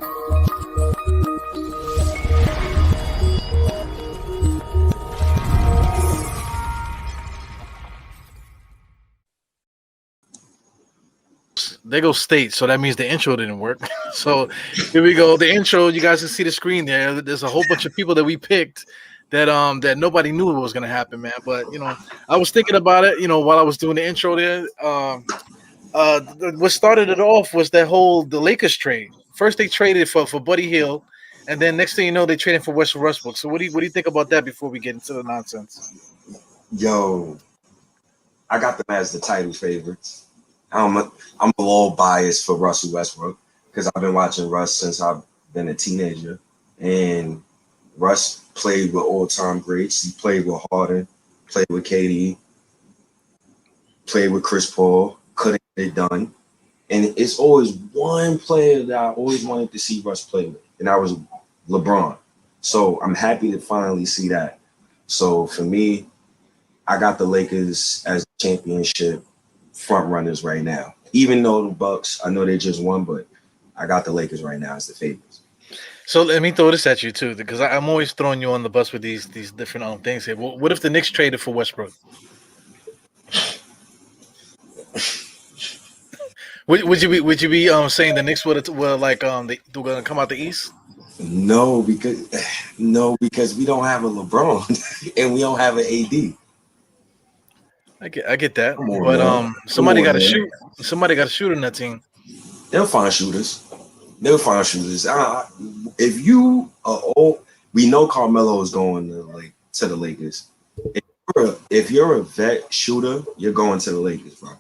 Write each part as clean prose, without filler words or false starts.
There goes State, so that means the intro didn't work. So here we go. The intro, you guys can see the screen there. There's a whole bunch of people that we picked that nobody knew what was gonna happen, man. But I was thinking about it, while I was doing the intro there. What started it off was the Lakers trade. First they traded for Buddy Hield, and then next thing you know, they traded for Westbrook. So what do you think about that before we get into the nonsense? Yo, I got them as the title favorites. I'm a little biased for Russell Westbrook because I've been watching Russ since I've been a teenager, and Russ played with all-time greats. He played with Harden, played with KD, played with Chris Paul, couldn't get it done. And it's always one player that I always wanted to see Russ play with, and that was LeBron. So I'm happy to finally see that. So for me, I got the Lakers as championship front runners right now. Even though the Bucks, I know they just won, but I got the Lakers right now as the favorites. So let me throw this at you too, because I'm always throwing you on the bus with these different things here. Well, what if the Knicks traded for Westbrook? Would you be saying the Knicks were like they're gonna come out the East? No, because we don't have a LeBron and we don't have an AD. I get that, but somebody got to shoot. Somebody got to shoot in that team. They'll find shooters. If you are old, we know Carmelo is going to the Lakers. If you're a vet shooter, you're going to the Lakers, bro.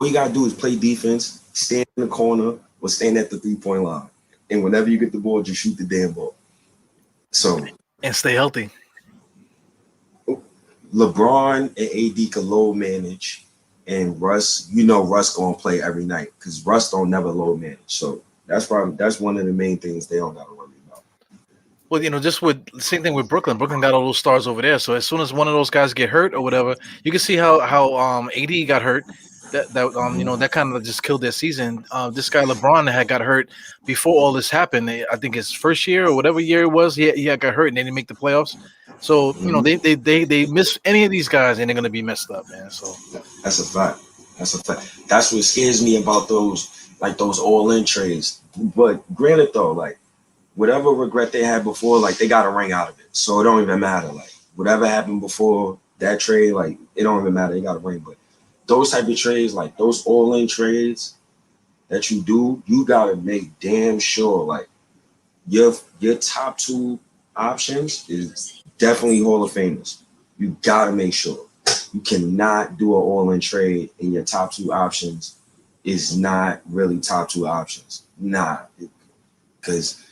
All you gotta do is play defense, stand in the corner, or stand at the 3-point line, and whenever you get the ball, just shoot the damn ball. So and stay healthy. LeBron and AD can load manage, and Russ gonna play every night because Russ don't never load manage. So that's one of the main things they don't gotta worry about. Well, just with same thing with Brooklyn. Brooklyn got all those stars over there. So as soon as one of those guys get hurt or whatever, you can see how AD got hurt. That kind of just killed their season. This guy LeBron had got hurt before all this happened. I think his first year or whatever year it was, he got hurt and they didn't make the playoffs. So they miss any of these guys and they're gonna be messed up, man. So that's a fact. That's what scares me about those all-in trades. But granted though, whatever regret they had before, they got a ring out of it. So it don't even matter. Whatever happened before that trade, it don't even matter. They got a ring. But those type of trades, those all-in trades that you do, you gotta make damn sure your top two options is definitely Hall of Famers. You gotta make sure. You cannot do an all-in trade and your top two options is not really top two options. Nah, because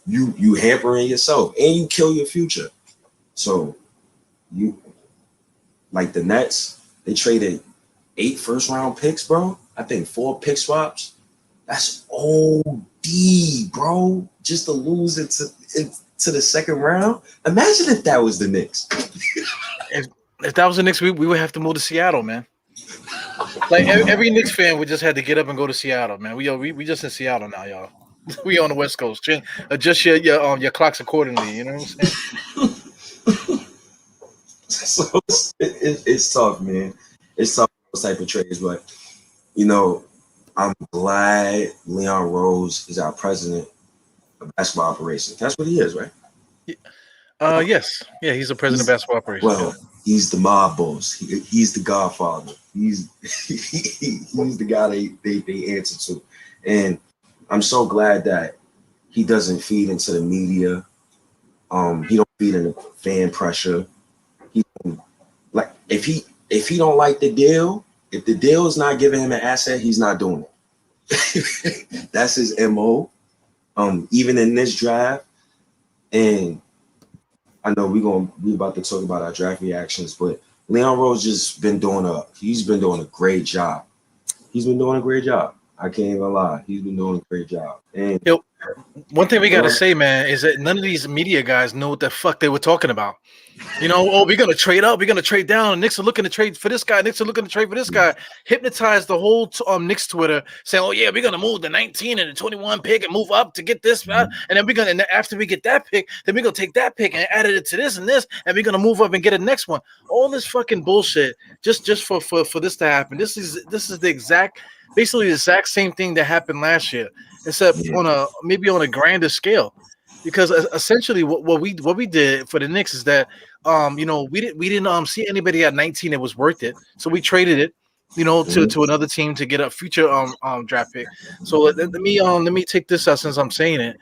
you hampering yourself and you kill your future. So you the Nets, they traded 8 first-round picks, bro. I think 4 pick swaps. That's OD, bro. Just to lose it to the second round. Imagine if that was the Knicks. If that was the Knicks, we would have to move to Seattle, man. Every Knicks fan would just have to get up and go to Seattle, man. We just in Seattle now, y'all. We on the West Coast. Adjust your clocks accordingly. You know what I'm saying? So it's tough, man. It's tough those type of trades, but I'm glad Leon Rose is our president of basketball operations. That's what he is, right? Yes. Yeah, he's the president of basketball operations. Well, he's the mob boss. He's the godfather. He's the guy they answer to. And I'm so glad that he doesn't feed into the media. He don't feed into fan pressure. If he don't like the deal, if the deal is not giving him an asset, he's not doing it. That's his MO. Even in this draft, and I know we about to talk about our draft reactions, but Leon Rose he's been doing a great job. I can't even lie. He's been doing a great job. And One thing we got to say, man, is that none of these media guys know what the fuck they were talking about. You know, oh, we're gonna trade up, we're gonna trade down. Knicks are looking to trade for this guy. Knicks are looking to trade for this guy. Hypnotized the whole Knicks Twitter, saying, "Oh yeah, we're gonna move the 19 and the 21 pick and move up to get this, and then we're gonna. And after we get that pick, then we're gonna take that pick and add it to this and this, and we're gonna move up and get a next one." All this fucking bullshit, just for this to happen. This is basically the exact same thing that happened last year, except on a grander scale. Because essentially what we did for the Knicks is that we didn't see anybody at 19 that was worth it, so we traded it to another team to get a future draft pick. So let me take this out since I'm saying it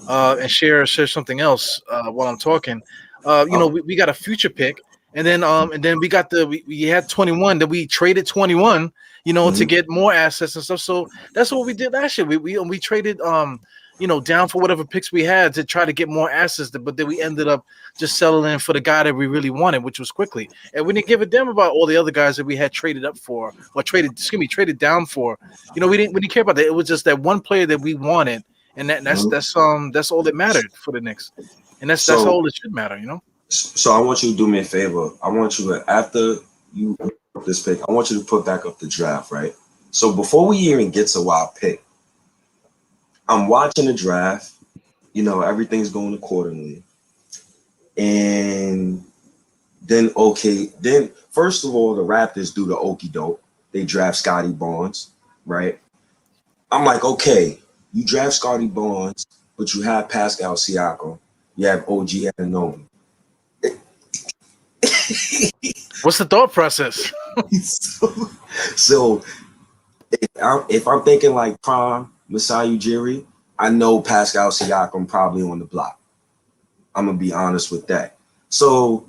and share something else while I'm talking. We got a future pick, and then we got we had 21, then we traded 21 to get more assets and stuff. So that's what we did last year. We traded down for whatever picks we had to try to get more assets, but then we ended up just settling for the guy that we really wanted, which was Quickly. And we didn't give a damn about all the other guys that we had traded up for or traded down for. We didn't care about that. It was just that one player that we wanted, and that's all that mattered for the Knicks. And that's all that should matter, So I want you to do me a favor. I want you to, after you this pick, I want you to put back up the draft, right? So before we even get to our pick, I'm watching the draft, everything's going accordingly. And then first of all, the Raptors do the okie doke. They draft Scotty Barnes, right? I'm like, okay, you draft Scotty Barnes, but you have Pascal Siakam, you have OG Anunoby. What's the thought process? So if I'm thinking like prime Masai Ujiri, I know Pascal Siakam probably on the block. I'm gonna be honest with that. So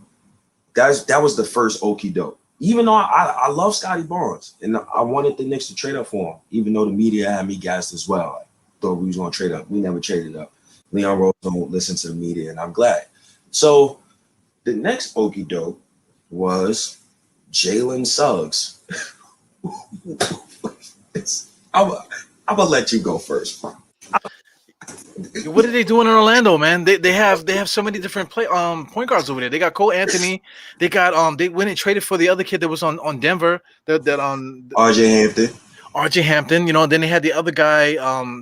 that was the first okie doke. Even though I love Scotty Barnes and I wanted the Knicks to trade up for him, even though the media had me gassed as well. I thought we was gonna trade up. We never traded up. Leon Rose don't listen to the media, and I'm glad. So the next okie doke was Jalen Suggs. I'm gonna let you go first. What are they doing in Orlando, man? They have so many different point guards over there. They got Cole Anthony. They got they went and traded for the other kid that was on Denver. RJ Hampton. RJ Hampton. Then they had the other guy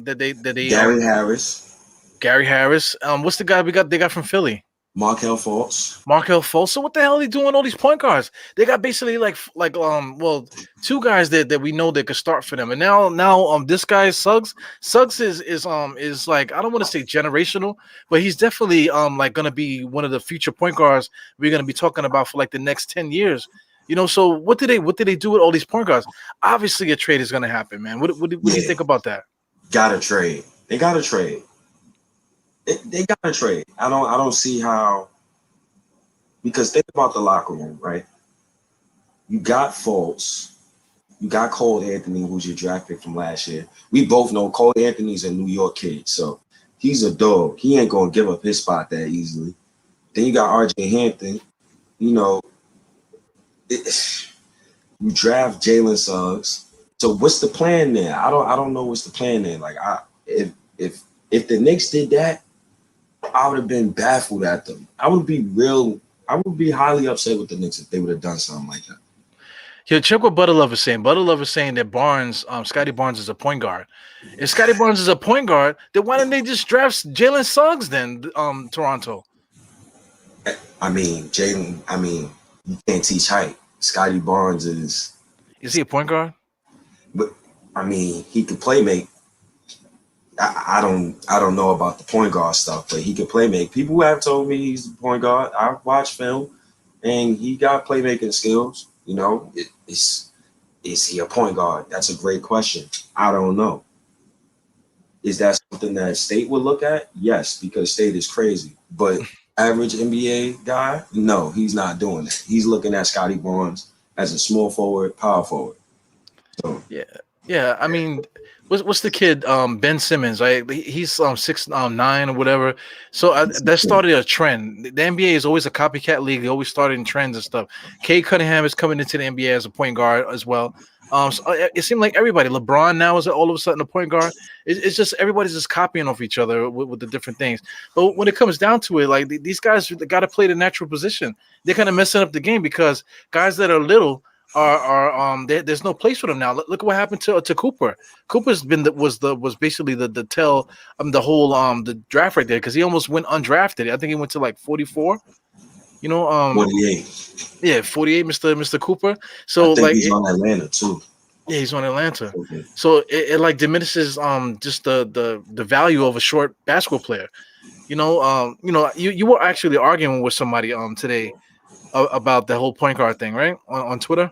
Gary Harris. Gary Harris. What's the guy they got from Philly? Markelle Fultz. So what the hell are they doing all these point guards? They got basically two guys that we know that could start for them. And now this guy Suggs is like, I don't want to say generational, but he's definitely gonna be one of the future point guards we're gonna be talking about for like the next 10 years. So what did they do with all these point guards? Obviously a trade is gonna happen, man. What do you think about that? Gotta trade. They gotta trade. They got to trade. I don't see how, because think about the locker room, right? You got Fultz, you got Cole Anthony, who's your draft pick from last year. We both know Cole Anthony's a New York kid, so he's a dog. He ain't gonna give up his spot that easily. Then you got RJ Hampton. You draft Jalen Suggs. So what's the plan there? I don't know what's the plan there. Like if the Knicks did that, I would have been baffled at them. I would be highly upset with the Knicks if they would have done something like that. Yeah, check what Butterlove is saying. Butterlove is saying that Scotty Barnes is a point guard. If Scotty Barnes is a point guard, then why didn't they just draft Jalen Suggs then, Toronto? I mean, you can't teach height. Scotty Barnes is he a point guard? But I mean, he could play make. I don't know about the point guard stuff, but he can play make. People have told me he's the point guard. I've watched film, and he got playmaking skills. Is he a point guard? That's a great question. I don't know. Is that something that State would look at? Yes, because State is crazy. But average NBA guy, no, he's not doing it. He's looking at Scotty Barnes as a small forward, power forward. So yeah. Yeah, I mean, what's the kid? Ben Simmons, right? He's 6'9" or whatever. So that started a trend. The NBA is always a copycat league. They always started in trends and stuff. Kate Cunningham is coming into the NBA as a point guard as well. So it seemed like everybody. LeBron now is all of a sudden a point guard. It's just everybody's just copying off each other with the different things. But when it comes down to it, like these guys got to play the natural position. They're kind of messing up the game because guys that are little there's no place for them now. Look what happened to Cooper. Cooper's been was basically the tell the whole the draft right there because he almost went undrafted. I think he went to like 44. 48. Yeah, 48, Mr. Cooper. I So think like he's on Atlanta too. yeah, he's on Atlanta. Okay. So it like diminishes just the value of a short basketball player. You were actually arguing with somebody today about the whole point guard thing, right? On Twitter.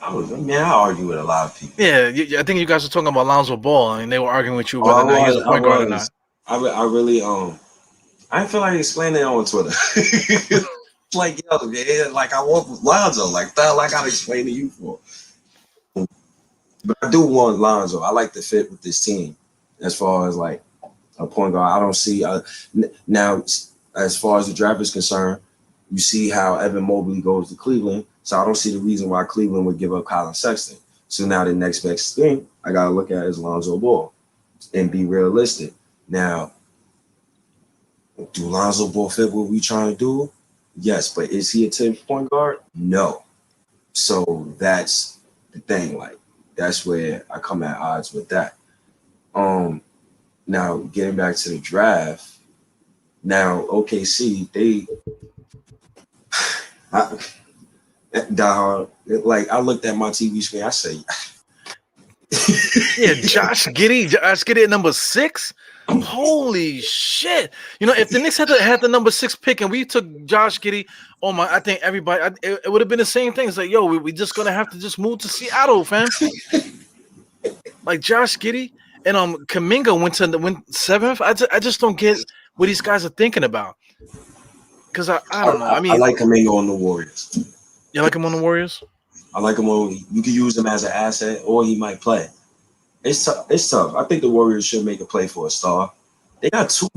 I argue with a lot of people. Yeah, I think you guys were talking about Lonzo Ball, and they were arguing with you whether or not he's a point guard or not. I really I didn't feel like explaining it on Twitter. Like, yo, man, like I want Lonzo, like that, like I gotta explain to you for. But I do want Lonzo. I like the fit with this team as far as like a point guard. I don't see now as far as the draft is concerned. You see how Evan Mobley goes to Cleveland, so I don't see the reason why Cleveland would give up Colin Sexton. So now the next best thing I gotta look at is Lonzo Ball and be realistic. Now, do Lonzo Ball fit what we trying to do? Yes, but is he a 10th point guard? No. So that's the thing. Like that's where I come at odds with that. Now getting back to the draft. Now OKC Diehard, like I looked at my TV screen. I say, yeah, Josh Giddey at number 6. Holy shit! If the Knicks had the number 6 pick and we took Josh Giddey, I think everybody it would have been the same thing. It's like, yo, we just gonna have to just move to Seattle, fam. Like Josh Giddey and Kuminga went 7th. I just don't get what these guys are thinking about. Because I don't know. I mean, I like Kuminga on the Warriors. You like him on the Warriors? I like him on. You can use him as an asset, or he might play. It's tough. It's tough. I think the Warriors should make a play for a star. They got 2.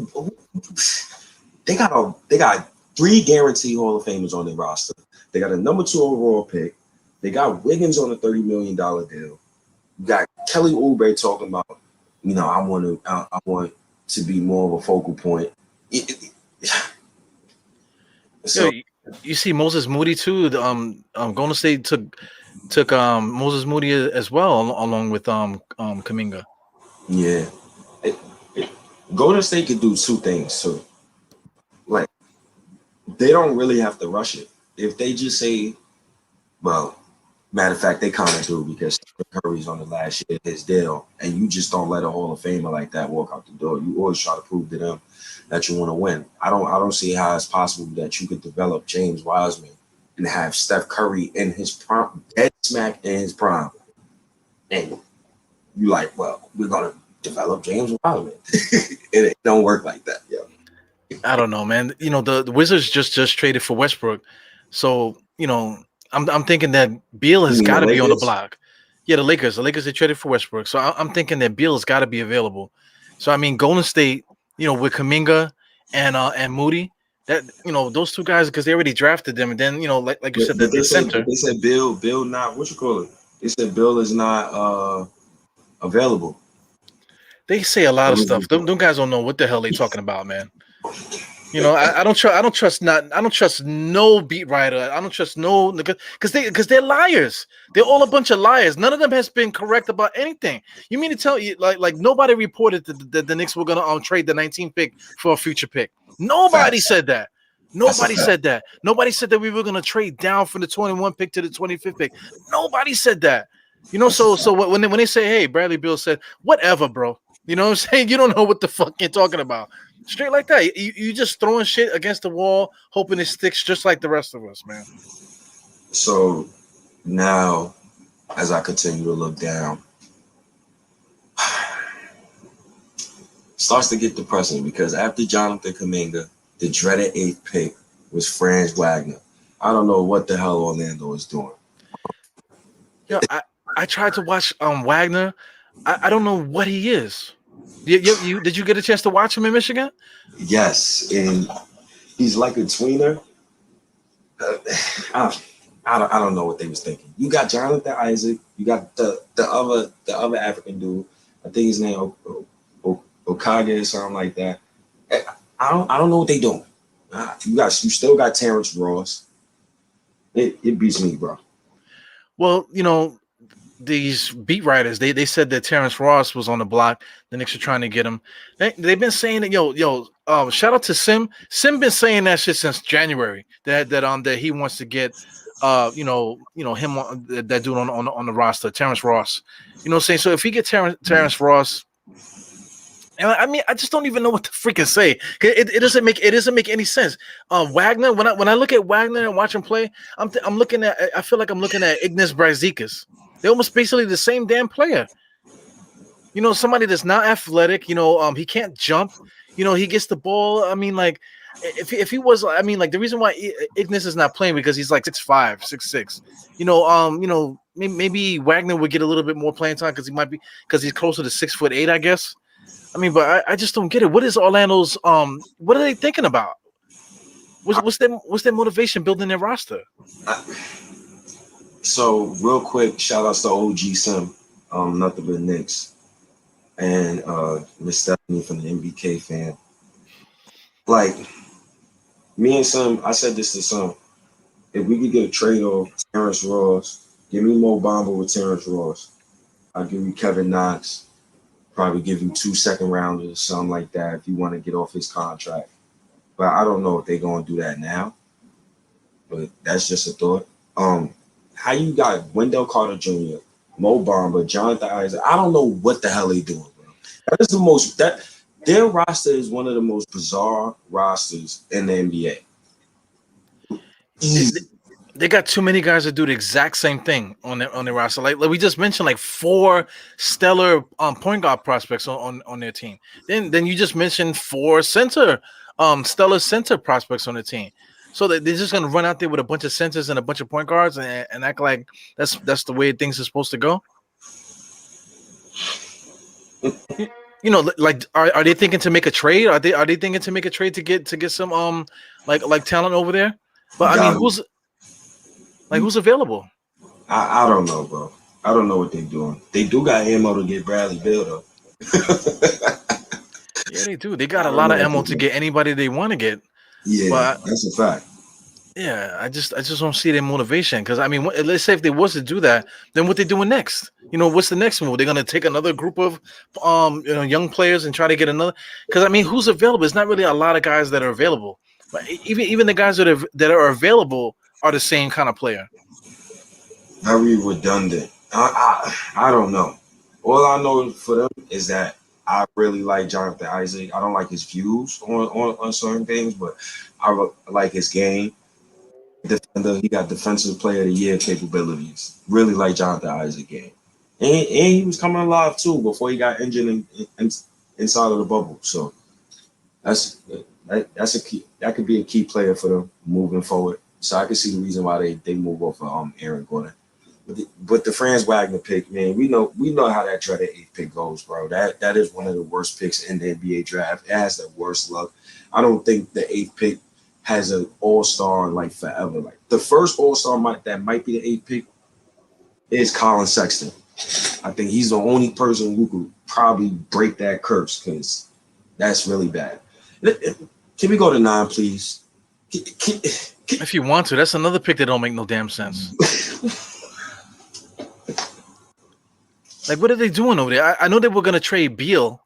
They got 3 guaranteed Hall of Famers on their roster. They got a number 2 overall pick. They got Wiggins on a $30 million deal. You got Kelly Oubre talking about, I want to be more of a focal point. So you see Moses Moody too. Golden State took Moses Moody as well along with Kuminga. Yeah, Golden State could do 2 things. So, like, they don't really have to rush it. If they just say, well, matter of fact, they kind of do because Curry's on the last year of his deal, and you just don't let a Hall of Famer like that walk out the door. You always try to prove to them that you want to win. I don't see how it's possible that you could develop James Wiseman and have Steph Curry in his prime, dead smack in his prime, and you like, well, we're gonna develop James Wiseman. It don't work like that, yo. I don't know, man. The Wizards just traded for Westbrook, so I'm thinking that Beal has got to be on the block. Yeah, the Lakers they traded for Westbrook, so I'm thinking that Beal has got to be available. So I mean, Golden State, with Kuminga and Moody, that those 2 guys because they already drafted them, and then like you said, the center. They said Bill not what you call it. They said Bill is not available. They say a lot of stuff. Them guys don't know what the hell they talking about, man. I don't trust no beat writer. I don't trust no because they're liars. They're all a bunch of liars. None of them has been correct about anything. You mean to tell you like nobody reported that the Knicks were gonna trade the 19th pick for a future pick? Nobody said that. Nobody said that. Nobody said that we were gonna trade down from the 21 pick to the 25th pick. Nobody said that. So when they say, hey, Bradley Beal said, whatever, bro. You know what I'm saying? You don't know what the fuck you're talking about. Straight like that. You just throwing shit against the wall, hoping it sticks just like the rest of us, man. So now, as I continue to look down, starts to get depressing because after Jonathan Kuminga, the dreaded 8th pick was Franz Wagner. I don't know what the hell Orlando is doing. Yeah, I tried to watch Wagner. I don't know what he is. You did you get a chance to watch him in Michigan? Yes, and he's like a tweener. Uh, I don't know what they was thinking. You got Jonathan Isaac. You got the other African dude. I think his name Okage or something like that. I don't know what they doing. You still got Terrence Ross. It beats me, bro. Well, these beat writers, they said that Terrence Ross was on the block. The Knicks are trying to get him. They've been saying that shout out to Sim. Sim been saying that shit since January. That he wants to get him on, that dude on the roster, Terrence Ross. You know what I'm saying? So if he get Terrence Ross, and I mean, I just don't even know what to freaking say. It doesn't make any sense. Wagner, when I look at Wagner and watch him play, I feel like I'm looking at Ignas Brazdeikis. They're almost basically the same damn player. Somebody that's not athletic. He can't jump. He gets the ball. I mean, like, if he was, I mean, like, the reason why Ignas is not playing because he's like 6'5", 6'6". Maybe Wagner would get a little bit more playing time because he's closer to 6'8", I guess. I mean, but I just don't get it. What is Orlando's? What are they thinking about? What's their motivation building their roster? So real quick, shout outs to OG Sim, nothing but Knicks, and Miss Stephanie from the MBK fan. Like me and Sim, I said this to Sim. If we could get a trade off Terrence Ross, give me Mo Bamba with Terrence Ross. I'll give you Kevin Knox. Probably give him 2 second rounders or something like that if you want to get off his contract. But I don't know if they're gonna do that now. But that's just a thought. How you got Wendell Carter Jr., Mo Bamba, Jonathan Isaac? I don't know what the hell they doing, bro. That is their roster is one of the most bizarre rosters in the NBA. They got too many guys that do the exact same thing on their roster. Like we just mentioned, like 4 stellar point guard prospects on their team. Then you just mentioned 4 stellar center prospects on the team. So they're just gonna run out there with a bunch of centers and a bunch of point guards and act like that's the way things are supposed to go. Like are they thinking to make a trade? Are they thinking to make a trade to get some like talent over there? But I mean, who's available? I don't know, bro. I don't know what they're doing. They do got ammo to get Bradley Beal, though. Yeah, they do. They got a lot of ammo to get anybody they want to get. Yeah, but that's a fact. Yeah, I just don't see their motivation. Because I mean, let's say if they was to do that, then what they doing next? What's the next move? They're gonna take another group of young players and try to get another. Because I mean, who's available? It's not really a lot of guys that are available. But even the guys that are available are the same kind of player. Very redundant. I don't know. All I know for them is that I really like Jonathan Isaac. I don't like his views on certain things, but I like his game. Defender, he got defensive player of the year capabilities. Really like Jonathan Isaac game. And he was coming alive too before he got injured inside of the bubble. So that's a key. That could be a key player for them moving forward. So I can see the reason why they move off of Aaron Gordon. But the Franz Wagner pick, man, we know how that dreaded 8th pick goes, bro. That is one of the worst picks in the NBA draft. It has the worst luck. I don't think the 8th pick has an all-star like forever. Like the first all-star that might be the 8th pick is Colin Sexton. I think he's the only person who could probably break that curse because that's really bad. Can we go to 9, please? If you want to, that's another pick that don't make no damn sense. Like, what are they doing over there? I know they were gonna trade Beal.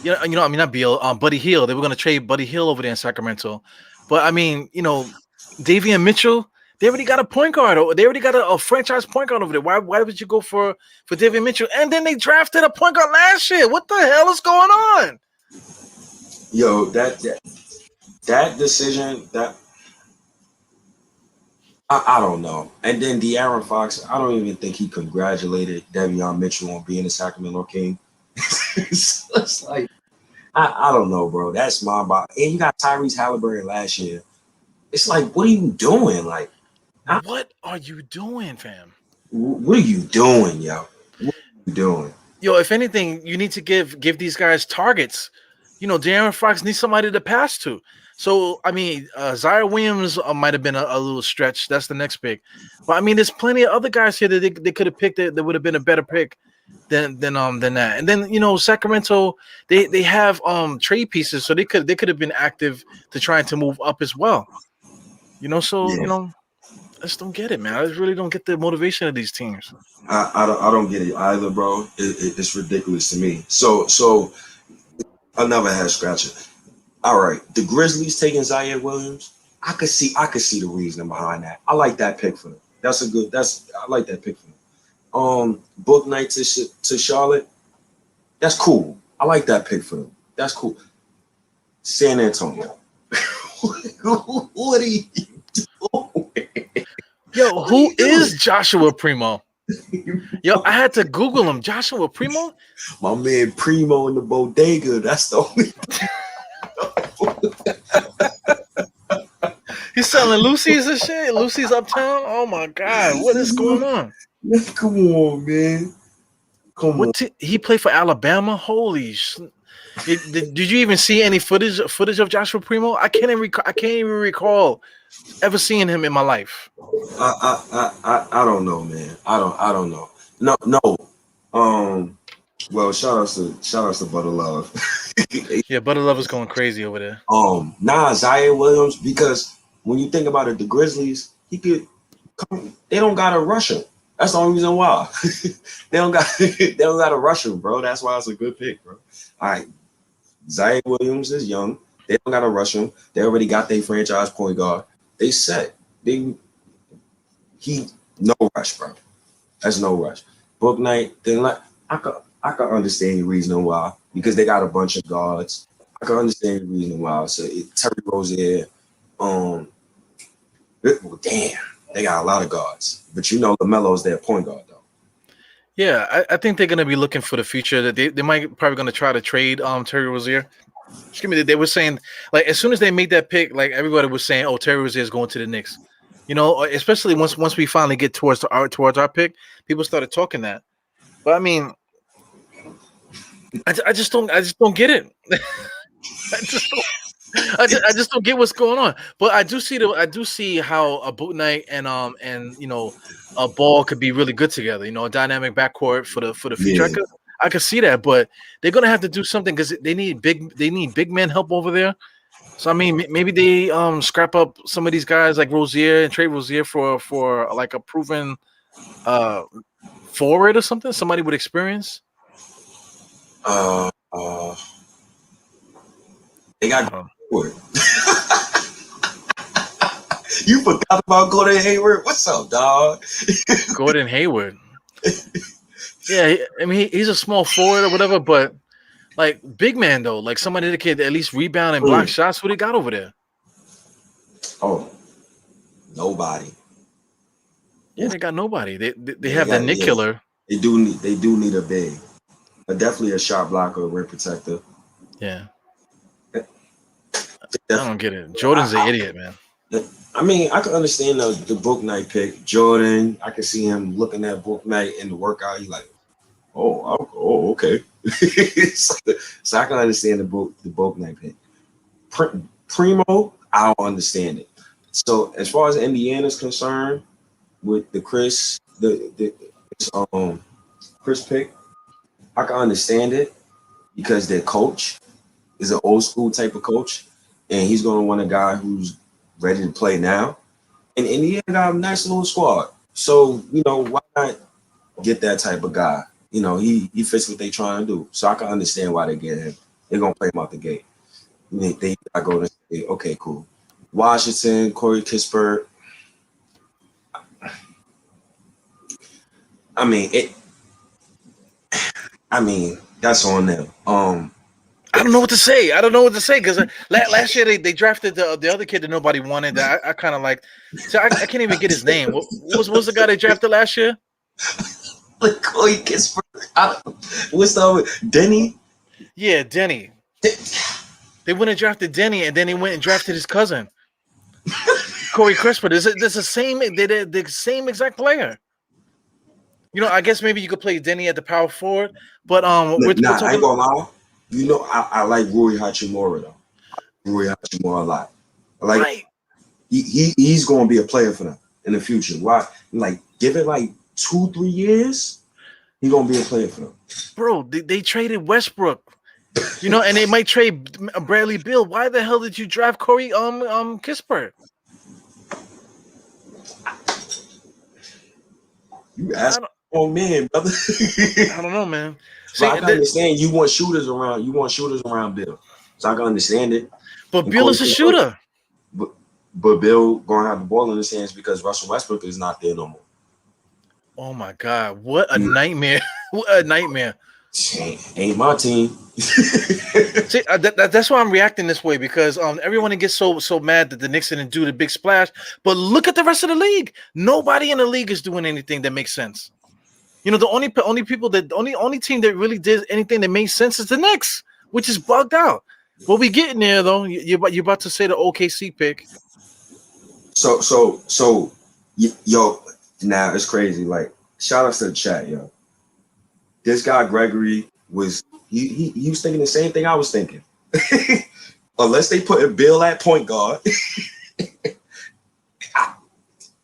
I mean not Beal, Buddy Hield. They were gonna trade Buddy Hield over there in Sacramento. But I mean, Davion Mitchell, they already got a point guard. They already got a franchise point guard over there. Why would you go for Davion Mitchell? And then they drafted a point guard last year. What the hell is going on? Yo, that decision, I don't know. And then De'Aaron Fox, I don't even think he congratulated Davion Mitchell on being a Sacramento King. It's like, I don't know, bro. That's my body. And you got Tyrese Halliburton last year. It's like, what are you doing? Like, what are you doing, fam? What are you doing, yo? What are you doing? Yo, if anything, you need to give these guys targets. De'Aaron Fox needs somebody to pass to. So, I mean, Zaire Williams might have been a little stretch. That's the next pick. But I mean, there's plenty of other guys here that they could have picked that would have been a better pick than that. And then Sacramento, they have trade pieces, so they could have been active to trying to move up as well. So Yeah. I just don't get it, man. I just really don't get the motivation of these teams. I don't get it either, bro. It's ridiculous to me. So another head scratcher. All right, the Grizzlies taking Zaire Williams. I could see the reasoning behind that. I like that pick for them. I like that pick for them. Book night to Charlotte. That's cool. I like that pick for them. That's cool. San Antonio. What are you doing? Yo, who is Joshua Primo? Yo, I had to Google him. Joshua Primo? My man Primo in the bodega. That's the only. He's selling Lucy's and shit. Lucy's Uptown. Oh my God, what is going on? Come on, man. Come on. He played for Alabama. Holy shit! Did you even see any footage of Joshua Primo? I can't even recall ever seeing him in my life. I don't know, man. I don't know. No. Well, shout outs to Butter Love. Yeah, Butter Love is going crazy over there. Zaire Williams, because when you think about it, the Grizzlies, they don't gotta rush him. That's the only reason why. they don't gotta rush him, bro. That's why it's a good pick, bro. All right. Zaire Williams is young. They don't gotta rush him. They already got their franchise point guard. They set. No rush, bro. That's no rush. Book night, then I could understand your reasoning why, because they got a bunch of guards. I can understand your reasoning why. So Terry Rozier, damn, they got a lot of guards. But LaMelo's their point guard though. Yeah, I think they're gonna be looking for the future. That they might probably gonna try to trade Terry Rozier. Excuse me, they were saying, like, as soon as they made that pick, like, everybody was saying, "Oh, Terry Rozier is going to the Knicks." Especially once we finally get towards our pick, people started talking that. But I mean, I just don't get it. I just don't get what's going on. But I do see how a Boot Night and a Ball could be really good together. A dynamic backcourt for the future. Yeah. I could see that, but they're gonna have to do something because they need big man help over there. So I mean, maybe they scrap up some of these guys like Rozier and trade Rozier for like a proven forward or something, somebody with experience. They got Hayward. You forgot about Gordon Hayward? What's up, dog? Gordon Hayward. Yeah, I mean he's a small forward or whatever, but like big man though, like somebody that can at least rebound and block shots. Who they got over there? Oh, nobody. Yeah, they got nobody. They have the Nick killer. They do need a big, but definitely a shot blocker, a rim protector. Yeah. I don't get it. Jordan's an idiot, man. I mean, I can understand the Book Night pick. Jordan, I can see him looking at Book Night in the workout. He's like, oh, okay. so I can understand the Book Night pick. Primo, I don't understand it. So as far as Indiana's concerned, with the Chris pick, I can understand it because their coach is an old school type of coach, and he's going to want a guy who's ready to play now. And Indiana got a nice little squad, so why not get that type of guy? He fits what they trying to do. So I can understand why they get him. They're gonna play him out the gate. They go to say, okay, cool. Washington, Corey Kispert. I mean, that's on them. I don't know what to say. Because last year they drafted the other kid that nobody wanted. That I kind of like. So I can't even get his name. What was the guy they drafted last year? Like Corey Kispert. What's the other? Denny? Yeah, Denny. They went and drafted Denny, and then they went and drafted his cousin, Corey Kispert. This the same. They're the same exact player. I guess maybe you could play Denny at the power forward, but we're Nah, I ain't talking gonna lie. I like Rui Hachimura though. Rui Hachimura a lot. I like right, he's gonna be a player for them in the future. Why? Like, give it like 2-3 years, he's gonna be a player for them. bro. They traded Westbrook, and they might trade Bradley Beal. Why the hell did you draft Corey Kispert? You ask oh man, brother. I don't know, man. So I can understand you want shooters around. You want shooters around Bill. So I can understand it. But Bill is a shooter. But Bill gonna have the ball in his hands because Russell Westbrook is not there no more. Oh my God! What a nightmare! What a nightmare! Ain't my team. See, that's why I'm reacting this way because everyone gets so mad that the Knicks didn't do the big splash. But look at the rest of the league. Nobody in the league is doing anything that makes sense. The only people that only team that really did anything that made sense is the Knicks, which is bugged out. But we getting there though. You're about to say the OKC pick. So, yo, now it's crazy. Like, shout out to the chat, yo. This guy Gregory was he was thinking the same thing I was thinking. Unless they put a Bill at point guard,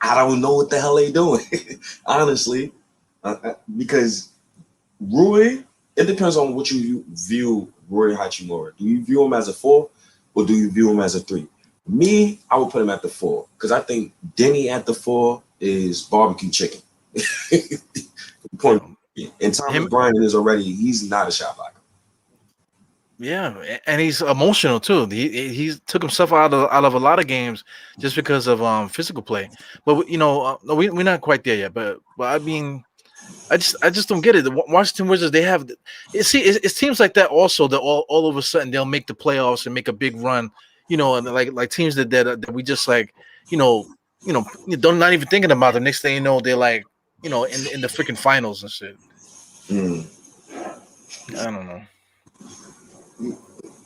I don't know what the hell they doing, honestly. Because Rui, it depends on what you view Rui Hachimura. Do you view him as a 4 or do you view him as a 3? Me, I would put him at the 4 because I think Denny at the 4 is barbecue chicken. And Thomas Bryant he's not a shot blocker. Yeah, and he's emotional too. He took himself out of a lot of games just because of physical play. But we're not quite there yet. But I mean, I just don't get it. The Washington Wizards, they have it seems like that also that all of a sudden they'll make the playoffs and make a big run. And like teams that we just like don't not even thinking about the next thing you know they're like in the freaking finals and shit. I don't know.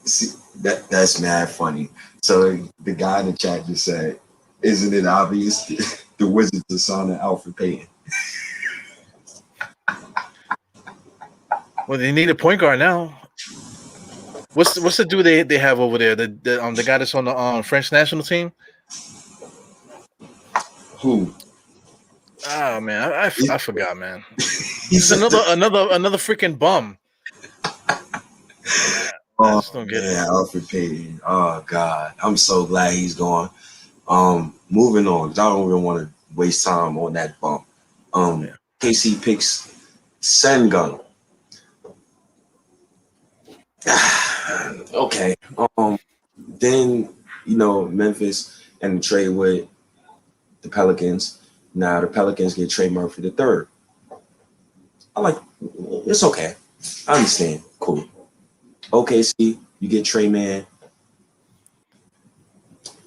See, that's mad funny. So the guy in the chat just said, "Isn't it obvious the Wizards are signing Alfred Payton?" Well, they need a point guard now. What's the dude they have over there? The guy that's on the French national team. Who? Oh man, I forgot, man. He's another freaking bum. I just don't get it. Alfred Payton. Oh God, I'm so glad he's gone. Moving on. I don't even want to waste time on that bump. KC picks Sengun. Okay. Then Memphis and the trade with the Pelicans. Now the Pelicans get Trey Murphy the third. It's okay. I understand. Cool. OKC, you get Trey Man.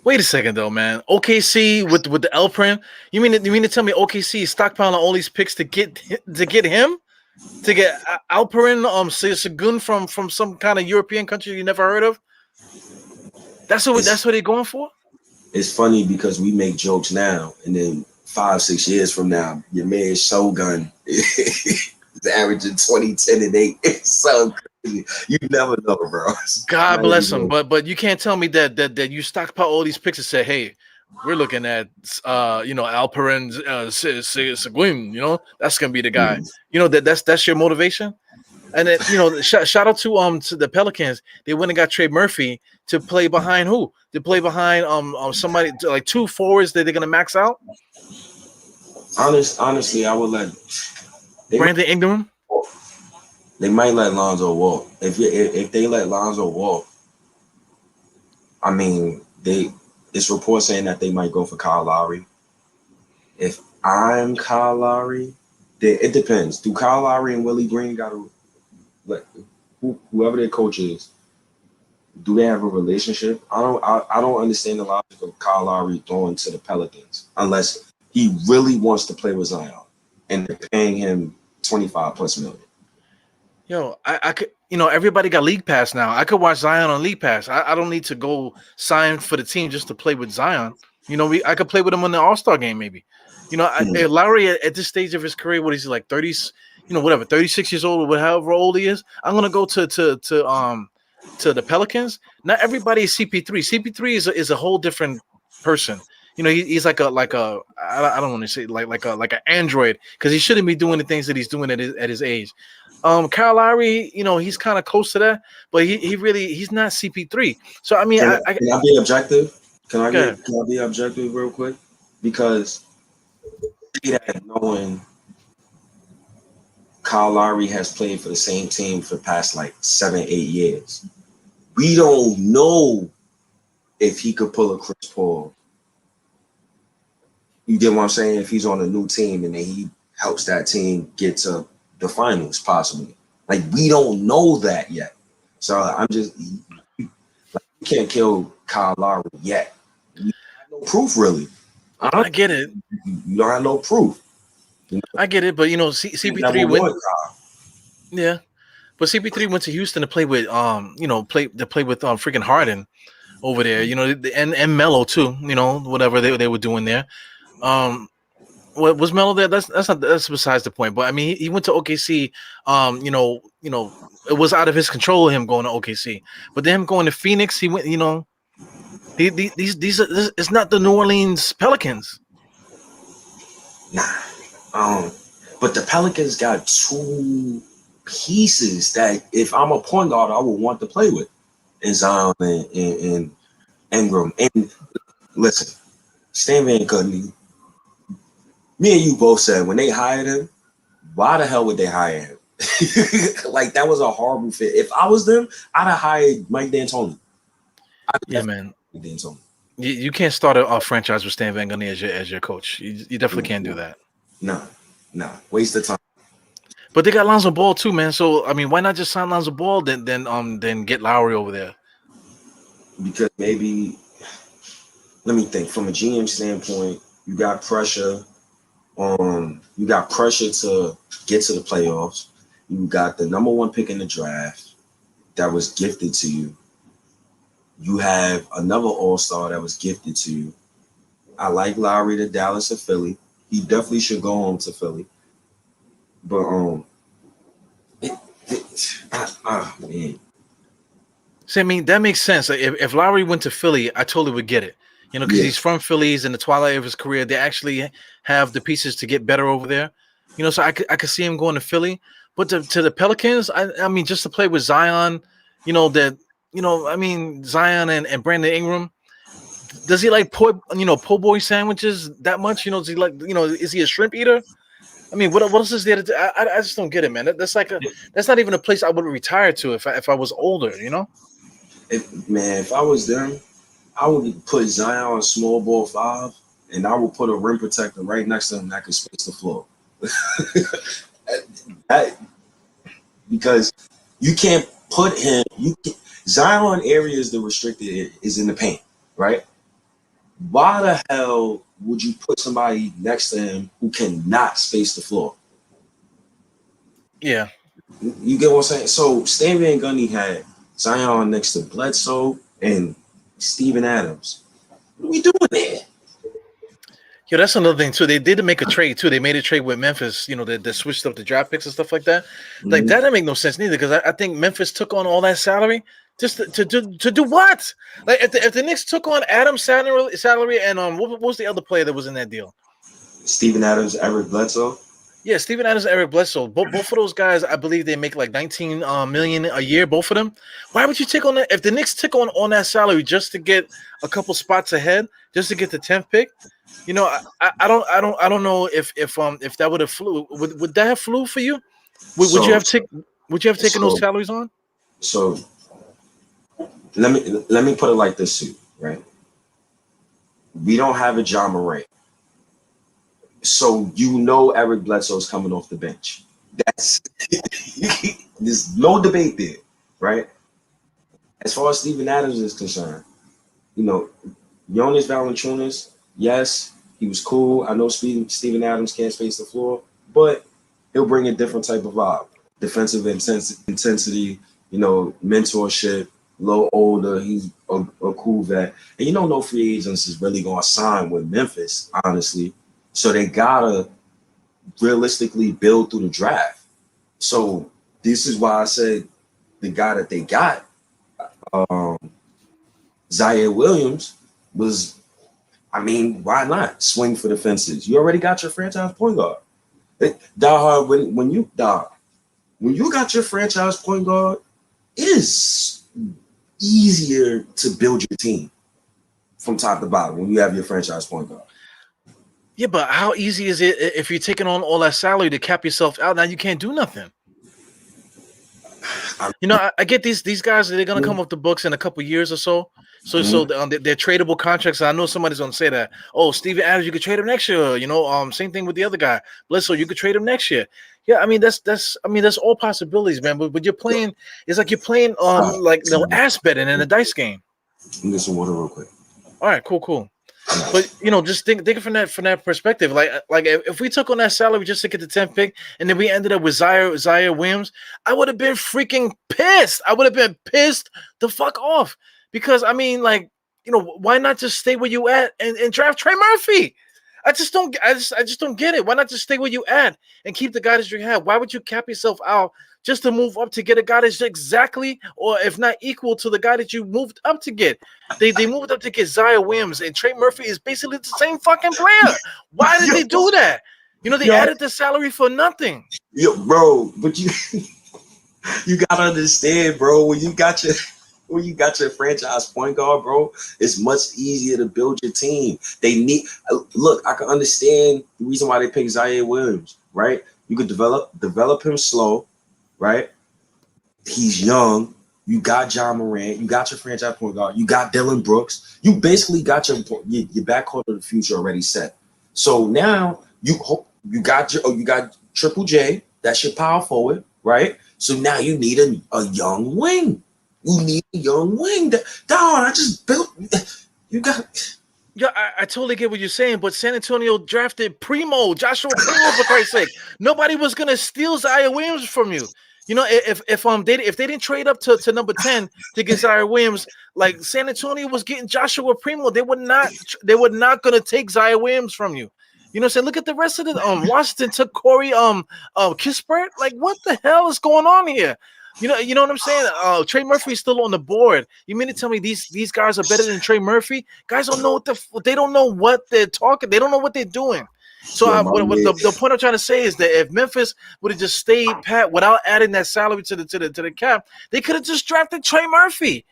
Wait a second though, man. OKC with the Alperen. You mean to tell me OKC is stockpiling all these picks to get him? To get Alperen, Sagun from some kind of European country you never heard of? That's what they're going for? It's funny because we make jokes now, and then 5-6 years from now, your man Shogun is averaging 20, 10, and 8. It's so crazy. You never know, bro. God bless him, but you can't tell me that you stockpile all these picks and say, hey, we're looking at Alperen Seguin, that's gonna be the guy. That's your motivation. And then shout out to the Pelicans. They went and got Trey Murphy to play behind who? To play behind somebody like 2 forwards that they're gonna max out. Honestly, I would let Brandon Ingram. They might let Lonzo walk. If they let Lonzo walk, I mean it's reports saying that they might go for Kyle Lowry. If I'm Kyle Lowry, it depends. Do Kyle Lowry and Willie Green gotta let whoever their coach is? Do they have a relationship? I don't understand the logic of Kyle Lowry going to the Pelicans unless he really wants to play with Zion and they're paying him $25+ million. Yo, I could, everybody got League Pass now. I could watch Zion on League Pass. I don't need to go sign for the team just to play with Zion. I could play with him on the All-Star game maybe. You know, Lowry at this stage of his career, what is he like 30s? You know, whatever, 36 years old or however old he is. I'm gonna go to the Pelicans. Not everybody is CP3. CP3 is a whole different person. You know, he's like a I don't want to say like an android because he shouldn't be doing the things that he's doing at his age. Kyle Lowry, you know, he's kind of close to that, but he's not CP3. So I mean, Can I be objective? Can I okay. be objective real quick? Because that knowing Kyle Lowry has played for the same team for the past like 7-8 years, we don't know if he could pull a Chris Paul. You get what I'm saying? If he's on a new team and then he helps that team get to the finals, possibly. Like, we don't know that yet. So I'm just, like, you can't kill Kyle Lowry yet. You have no proof, really. I get it. You don't have no proof. You know? I get it, but you know, CP3 went. Yeah, but CP3 went to Houston to play with play with freaking Harden over there. You know, and Melo too. You know, whatever they were doing there. What was Melo there? That's besides the point. But I mean, he went to OKC. You know, it was out of his control him going to OKC. But then him going to Phoenix, he went. You know, these it's not the New Orleans Pelicans. Nah, but the Pelicans got two pieces that if I'm a point guard, I would want to play with, in Zion and Ingram. And listen, Stan Van Gundy. Me and you both said when they hired him, why the hell would they hire him? Like, that was a horrible fit. If I was them, I'd have hired Mike D'Antoni. Yeah, man. D'Antoni. You can't start a franchise with Stan Van Gundy as your coach. You definitely can't do that. No, waste of time. But they got Lonzo Ball too, man. So I mean, why not just sign Lonzo Ball then get Lowry over there? Because maybe, let me think. From a GM standpoint, you got pressure. You got pressure to get to the playoffs. You got the number 1 pick in the draft that was gifted to you. You have another all-star that was gifted to you. I like Lowry to Dallas or Philly. He definitely should go home to Philly. But man. See, I mean, that makes sense. Like, if Lowry went to Philly, I totally would get it. You know, because he's from Philly. He's in the twilight of his career. They actually have the pieces to get better over there. You know, so I could see him going to Philly. But to the Pelicans, I mean, just to play with Zion, Zion and Brandon Ingram. Does he like po' boy sandwiches that much? You know, does he like, is he a shrimp eater? I mean, what else is there to do? I just don't get it, man. That's not even a place I would retire to if I was older, you know? If I was them, I would put Zion on small ball 5, and I would put a rim protector right next to him that could space the floor. Because you can't put him. Zion areas the restricted is in the paint, right? Why the hell would you put somebody next to him who cannot space the floor? Yeah, you get what I'm saying. So Stan Van Gundy had Zion next to Bledsoe and Steven Adams. What are we doing there? Yeah, that's another thing too. They did make a trade too. They made a trade with Memphis. You know, they switched up the draft picks and stuff like that. Like that didn't make no sense neither because I think Memphis took on all that salary just to do what? Like if the Knicks took on Adams' salary and what was the other player that was in that deal? Steven Adams, Eric Bledsoe. Yeah, Steven Adams and Eric Bledsoe. Both of those guys, I believe they make like $19 million a year, both of them. Why would you take on that? If the Knicks took on that salary just to get a couple spots ahead, just to get the 10th pick, you know, I don't know if that would have flew. Would that have flew for you? Would you have taken those salaries on? So let me put it like this, too, right? We don't have a John Morant. So Eric Bledsoe's coming off the bench. There's no debate there, right? As far as Steven Adams is concerned, Jonas Valanciunas, yes, he was cool. I know Steven Adams can't space the floor, but he'll bring a different type of vibe. Defensive intensity, mentorship, a little older. He's a cool vet. And no free agents is really going to sign with Memphis, honestly. So they gotta realistically build through the draft. So this is why I said the guy that they got, Zaire Williams, was, I mean, why not swing for the fences? You already got your franchise point guard. Diehard, when you got your franchise point guard, it is easier to build your team from top to bottom when you have your franchise point guard. Yeah, but how easy is it if you're taking on all that salary to cap yourself out? Now you can't do nothing. You know, I get these guys, they're gonna come off the books in a couple years or so. So they're tradable contracts. I know somebody's gonna say that. Oh, Steven Adams, you could trade him next year. You know, same thing with the other guy, Bledsoe. You could trade him next year. Yeah, I mean that's all possibilities, man. But you're playing, it's like you're playing on like ass betting in a dice game. Let me get some water real quick. All right, cool. But you know, just think from that perspective. Like if we took on that salary just to get the 10th pick, and then we ended up with Zaire Williams, I would have been freaking pissed. I would have been pissed the fuck off, because I mean, like, you know, why not just stay where you at and draft Trey Murphy? I just don't get it. Why not just stay where you at and keep the guy that you have? Why would you cap yourself out just to move up to get a guy that's exactly, or if not equal to, the guy that you moved up to get? They moved up to get Zaire Williams, and Trey Murphy is basically the same fucking player. Why did they do that? You know, they added the salary for nothing. Yo, bro, but you gotta understand, bro, when you got your franchise point guard, bro, it's much easier to build your team. They need, look, I can understand the reason why they picked Zaire Williams, right? You could develop him slow, right? He's young. You got John Morant. You got your franchise point guard. You got Dylan Brooks. You basically got your backcourt of the future already set. So now you got Triple J. That's your power forward, right? So now you need a young wing. You need a young wing. I just built. You got. Yeah, I totally get what you're saying, but San Antonio drafted Joshua Primo, for Christ's sake. Nobody was gonna steal Zaire Williams from you. You know, if they didn't trade up to number 10 to get Zaire Williams, like San Antonio was getting Joshua Primo, they were not gonna take Zaire Williams from you. You know what I'm saying? Look at the rest of the Washington took Corey Kispert. Like, what the hell is going on here? You know what I'm saying? Trey Murphy's still on the board. You mean to tell me these guys are better than Trey Murphy? Guys don't know they don't know what they're talking. They don't know what they're doing. So the point I'm trying to say is that if Memphis would have just stayed pat without adding that salary to the cap, they could have just drafted Trey Murphy.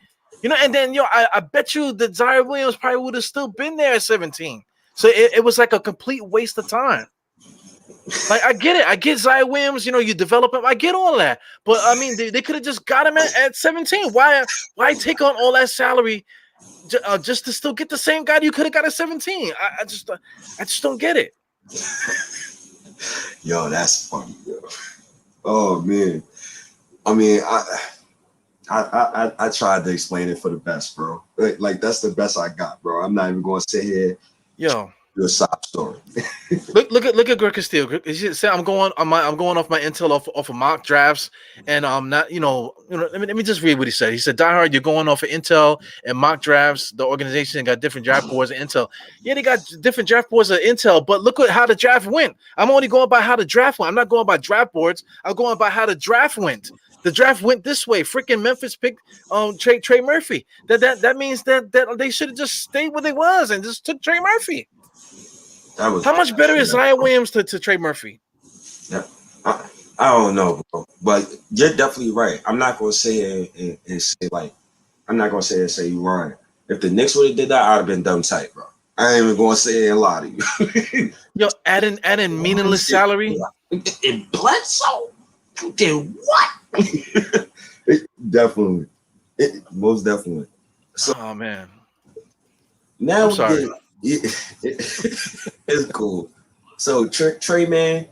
You know, and then I bet you that Zaire Williams probably would have still been there at 17. So it was like a complete waste of time. Like, I get it. I get Zaire Williams, you know, you develop him. I get all that. But, I mean, they could have just got him at 17. Why take on all that salary just to still get the same guy you could have got at 17? I just don't get it. Yo, that's funny, yo. Oh, man. I mean, I tried to explain it for the best, bro. Like, that's the best I got, bro. I'm not even going to sit here. Yo. Your sob story. look at Greg Castillo. I'm going off my intel off of mock drafts, and I'm not, let me just read what he said. He said, Diehard, you're going off of intel and mock drafts. The organization got different draft boards and intel. Yeah, they got different draft boards of intel, but look at how the draft went. I'm only going by how the draft went. I'm not going by draft boards. I'm going by how the draft went. The draft went this way. Freaking Memphis picked Trey Murphy. That means that they should have just stayed where they was and just took Trey Murphy. How much better is Zaire Williams to Trey Murphy? Yeah, I don't know, bro. But you're definitely right. I'm not gonna say it and say like, I'm not gonna say it and say you lying. If the Knicks would have did that, I'd have been dumb tight, bro. I ain't even gonna say it and lie to you. Yo, adding meaningless salary. In Bledsoe, you did what? Definitely, most definitely. So, oh man. Now I'm sorry. It's cool. So Trey, man,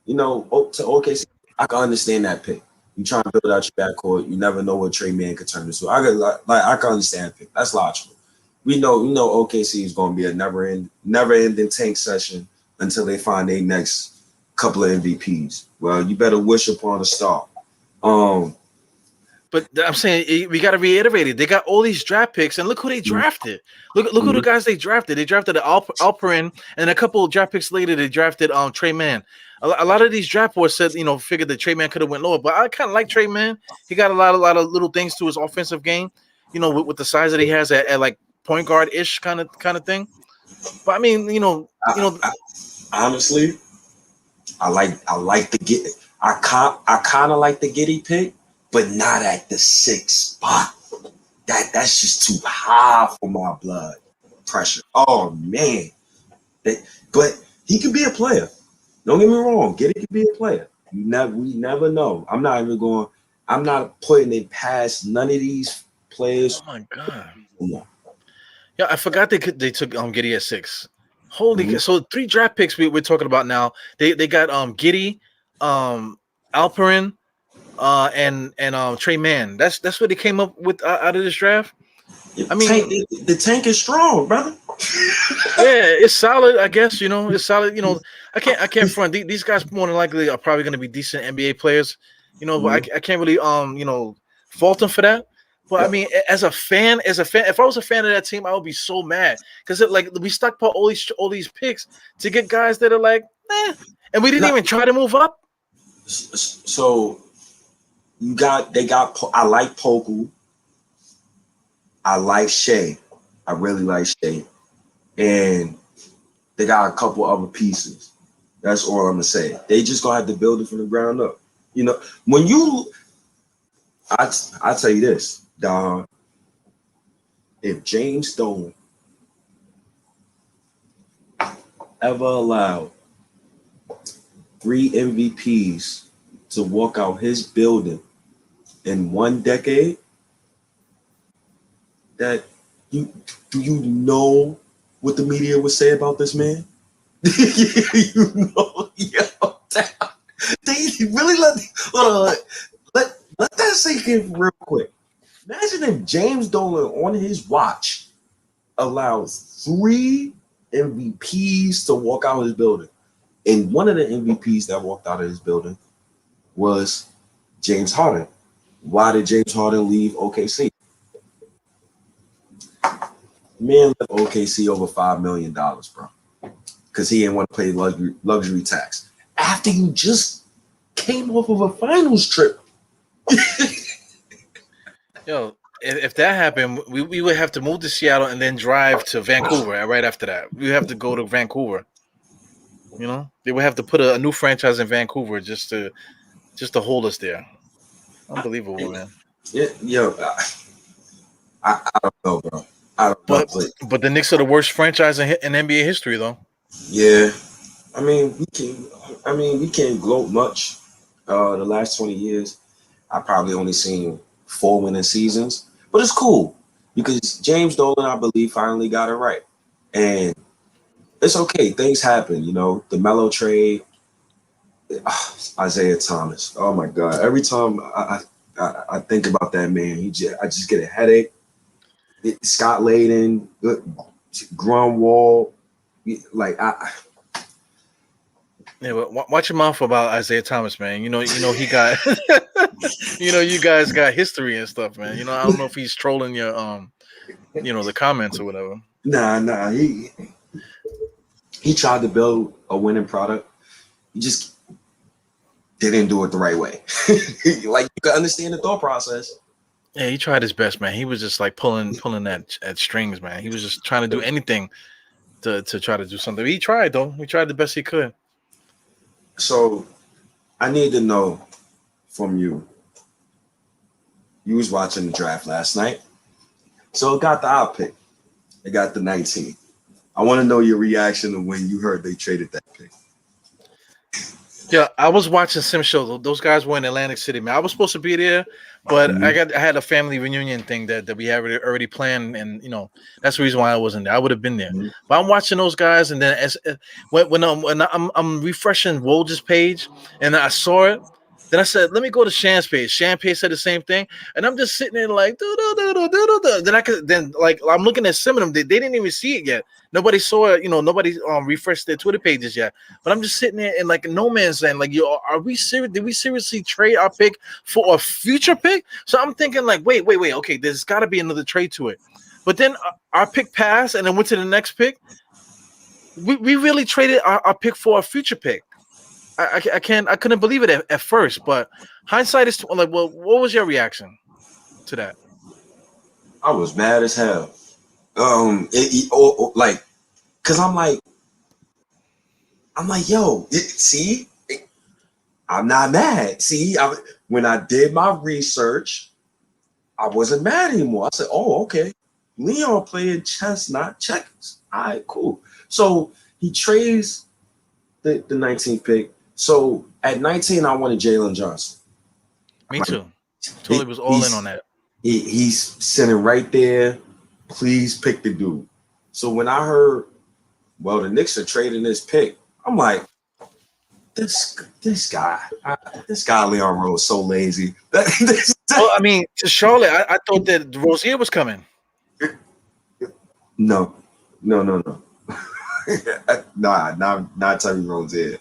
to OKC, I can understand that pick. You trying to build out your backcourt. You never know what Trey Man could turn into. I can understand that pick. That's logical. We know OKC is going to be a never-ending tank session until they find their next couple of MVPs. Well, you better wish upon a star. But I'm saying we got to reiterate it. They got all these draft picks, and look who they drafted. Look who the guys they drafted. They drafted Alperin, and a couple of draft picks later, they drafted Trey Mann. A lot of these draft boards said, figured that Trey Mann could have went lower, but I kind of like Trey Mann. He got a lot of little things to his offensive game, with the size that he has at like point guard ish kind of thing. But I mean, honestly, I like the get. I kind of like the Giddey pick, but not at the 6th spot. That's just too high for my blood pressure. Oh man, but he could be a player. Don't get me wrong, Giddey could be a player. We never know. I'm not putting it past none of these players. Oh my god. Yeah, I forgot they took Giddey at 6. Holy so 3 draft picks we're talking about now. They got Giddey, Alperin, and Trey Mann. That's what they came up with out of this draft. I mean, the tank is strong, brother. Yeah, it's solid. I guess it's solid. I can't front. These guys more than likely are probably going to be decent NBA players. But I can't really fault them for that. But I mean, as a fan, if I was a fan of that team, I would be so mad because we stockpiled all these picks to get guys that are like, and we didn't even try to move up. So I like Poku. I like Shea. I really like Shea. And they got a couple other pieces. That's all I'm gonna say. They just gonna have to build it from the ground up. When I tell you this, dog. If James Dolan ever allowed 3 MVPs to walk out his building in 1 decade, do you know what the media would say about this man? They really let that sink in real quick. Imagine if James Dolan on his watch allows 3 MVPs to walk out his building. And one of the MVPs that walked out of his building was James Harden. Why did James Harden leave OKC? Man left OKC over $5 million, bro. Because he didn't want to pay luxury tax. After you just came off of a finals trip. Yo, if that happened, we would have to move to Seattle and then drive to Vancouver right after that. We have to go to Vancouver. They would have to put a new franchise in Vancouver just to hold us there. Unbelievable, man. Yeah, I don't know, bro. But the Knicks are the worst franchise in NBA history, though. Yeah, I mean we can't gloat much. The last 20 years, I probably only seen 4 winning seasons, but it's cool because James Dolan, I believe, finally got it right, and it's okay. Things happen, The Melo trade, Isaiah Thomas. Oh my God! Every time I think about that man, I just get a headache. Scott Layden, Grunwald, Yeah, but watch your mouth about Isaiah Thomas, man. He got, you guys got history and stuff, man. I don't know if he's trolling your, the comments or whatever. Nah. He tried to build a winning product. He just didn't do it the right way. You can understand the thought process. Yeah, he tried his best, man. He was just like pulling at strings, man. He was just trying to do anything to try to do something. He tried, though. He tried the best he could. So I need to know from you. You was watching the draft last night. So it got the odd pick. It got the 19. I want to know your reaction to when you heard they traded that pick. Yeah, I was watching Sim Show. Those guys were in Atlantic City, man. I was supposed to be there, but I had a family reunion thing that we had already planned, and that's the reason why I wasn't there. I would have been there, but I'm watching those guys, and then when I'm refreshing Woj's page, and I saw it, Then I said, let me go to Shan's page. Shan page said the same thing, and I'm just sitting there like, Then I'm looking at some of them. They didn't even see it yet. Nobody saw it. Nobody refreshed their Twitter pages yet. But I'm just sitting there in like no man's land. Like, yo, are we serious? Did we seriously trade our pick for a future pick? So I'm thinking like, wait. Okay, there's got to be another trade to it. But then our pick passed, and then went to the next pick. We really traded our pick for a future pick. I couldn't believe it at first, but hindsight is like, well, what was your reaction to that? I was mad as hell. Like, cause I'm like, yo, I'm not mad. See, when I did my research, I wasn't mad anymore. I said, oh, okay, Leon playing chess, not checkers. All right, cool. So he trades the 19th pick. So at 19, I wanted Jalen Johnson. Me too. Totally was all in on that. He's sitting right there. Please pick the dude. So when I heard, well, the Knicks are trading this pick, I'm like, this guy, Leon Rose, so lazy. Well, I mean, to Charlotte, I thought that Rozier was coming. No. Nah, not Terry Rozier.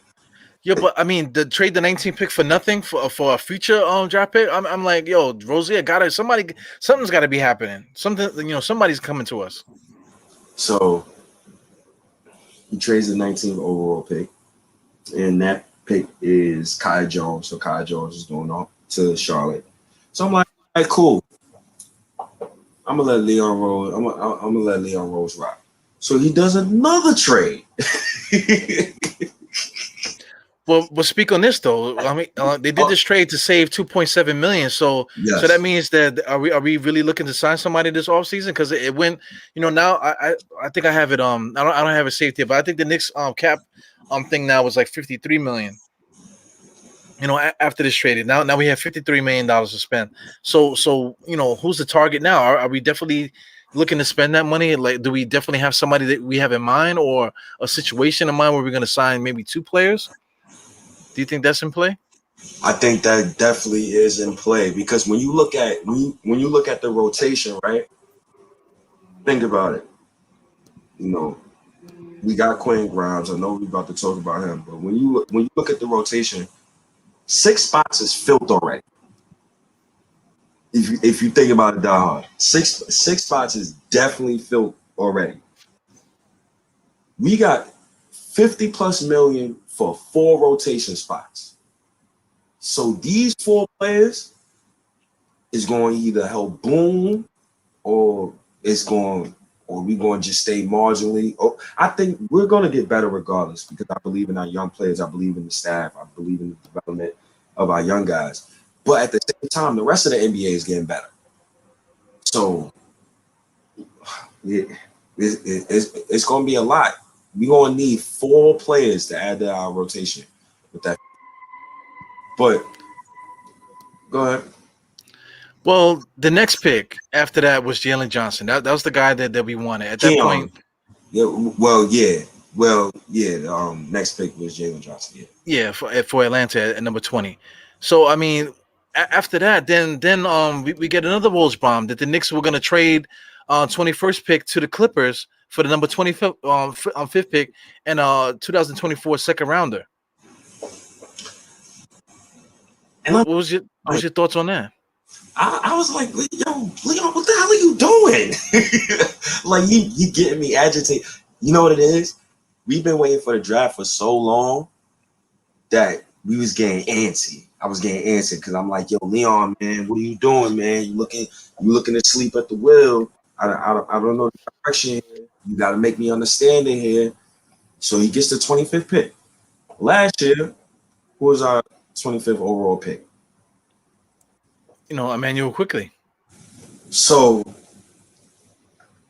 Yeah, but I mean, the trade the 19th pick for nothing for a future draft pick. I'm like, yo, Rozier something's got to be happening. Somebody's coming to us. So he trades the 19th overall pick, and that pick is Kai Jones. So Kai Jones is going off to Charlotte. So I'm like, all right, cool. I'm gonna let Leon Rose. I'm gonna let Leon Rose rock. So he does another trade. Well, speak on this though. I mean, they did this trade to save $2.7 million. So, yes. So that means that are we really looking to sign somebody this offseason? Because it went, now I think I have it. I don't have it saved here, but I think the Knicks cap thing now was like $53 million. After this trade, now we have $53 million to spend. So who's the target now? Are we definitely looking to spend that money? Like, do we definitely have somebody that we have in mind, or a situation in mind where we're going to sign maybe 2 players? Do you think that's in play? I think that definitely is in play, because when you look at the rotation, right? Think about it. We got Quinn Grimes. I know we're about to talk about him, but when you look at the rotation, 6 spots is filled already. If you think about it, Diehard, six spots is definitely filled already. We got $50+ million for 4 rotation spots. So these 4 players is going to either help boom, or we're going to just stay marginally. I think we're going to get better regardless, because I believe in our young players. I believe in the staff. I believe in the development of our young guys. But at the same time, the rest of the NBA is getting better. So it's going to be a lot. We're going to need 4 players to add to our rotation with that. But go ahead. Well, the next pick after that was Jalen Johnson. That was the guy that we wanted at that point. Yeah. Next pick was Jalen Johnson. Yeah, for Atlanta at number 20. So I mean, after that, then we get another Woj bomb that the Knicks were going to trade 21st pick to the Clippers for the number 25th 5th pick and 2024 second rounder. And what was your thoughts on that? I was like, yo, Leon, what the hell are you doing? Like, you getting me agitated. You know what it is? We've been waiting for the draft for so long that we was getting antsy. I was getting antsy because I'm like, yo, Leon, man, what are you doing, man? You looking to sleep at the wheel. I don't know the direction here. You got to make me understand it here. So he gets the 25th pick. Last year, who was our 25th overall pick? Emmanuel Quickly. So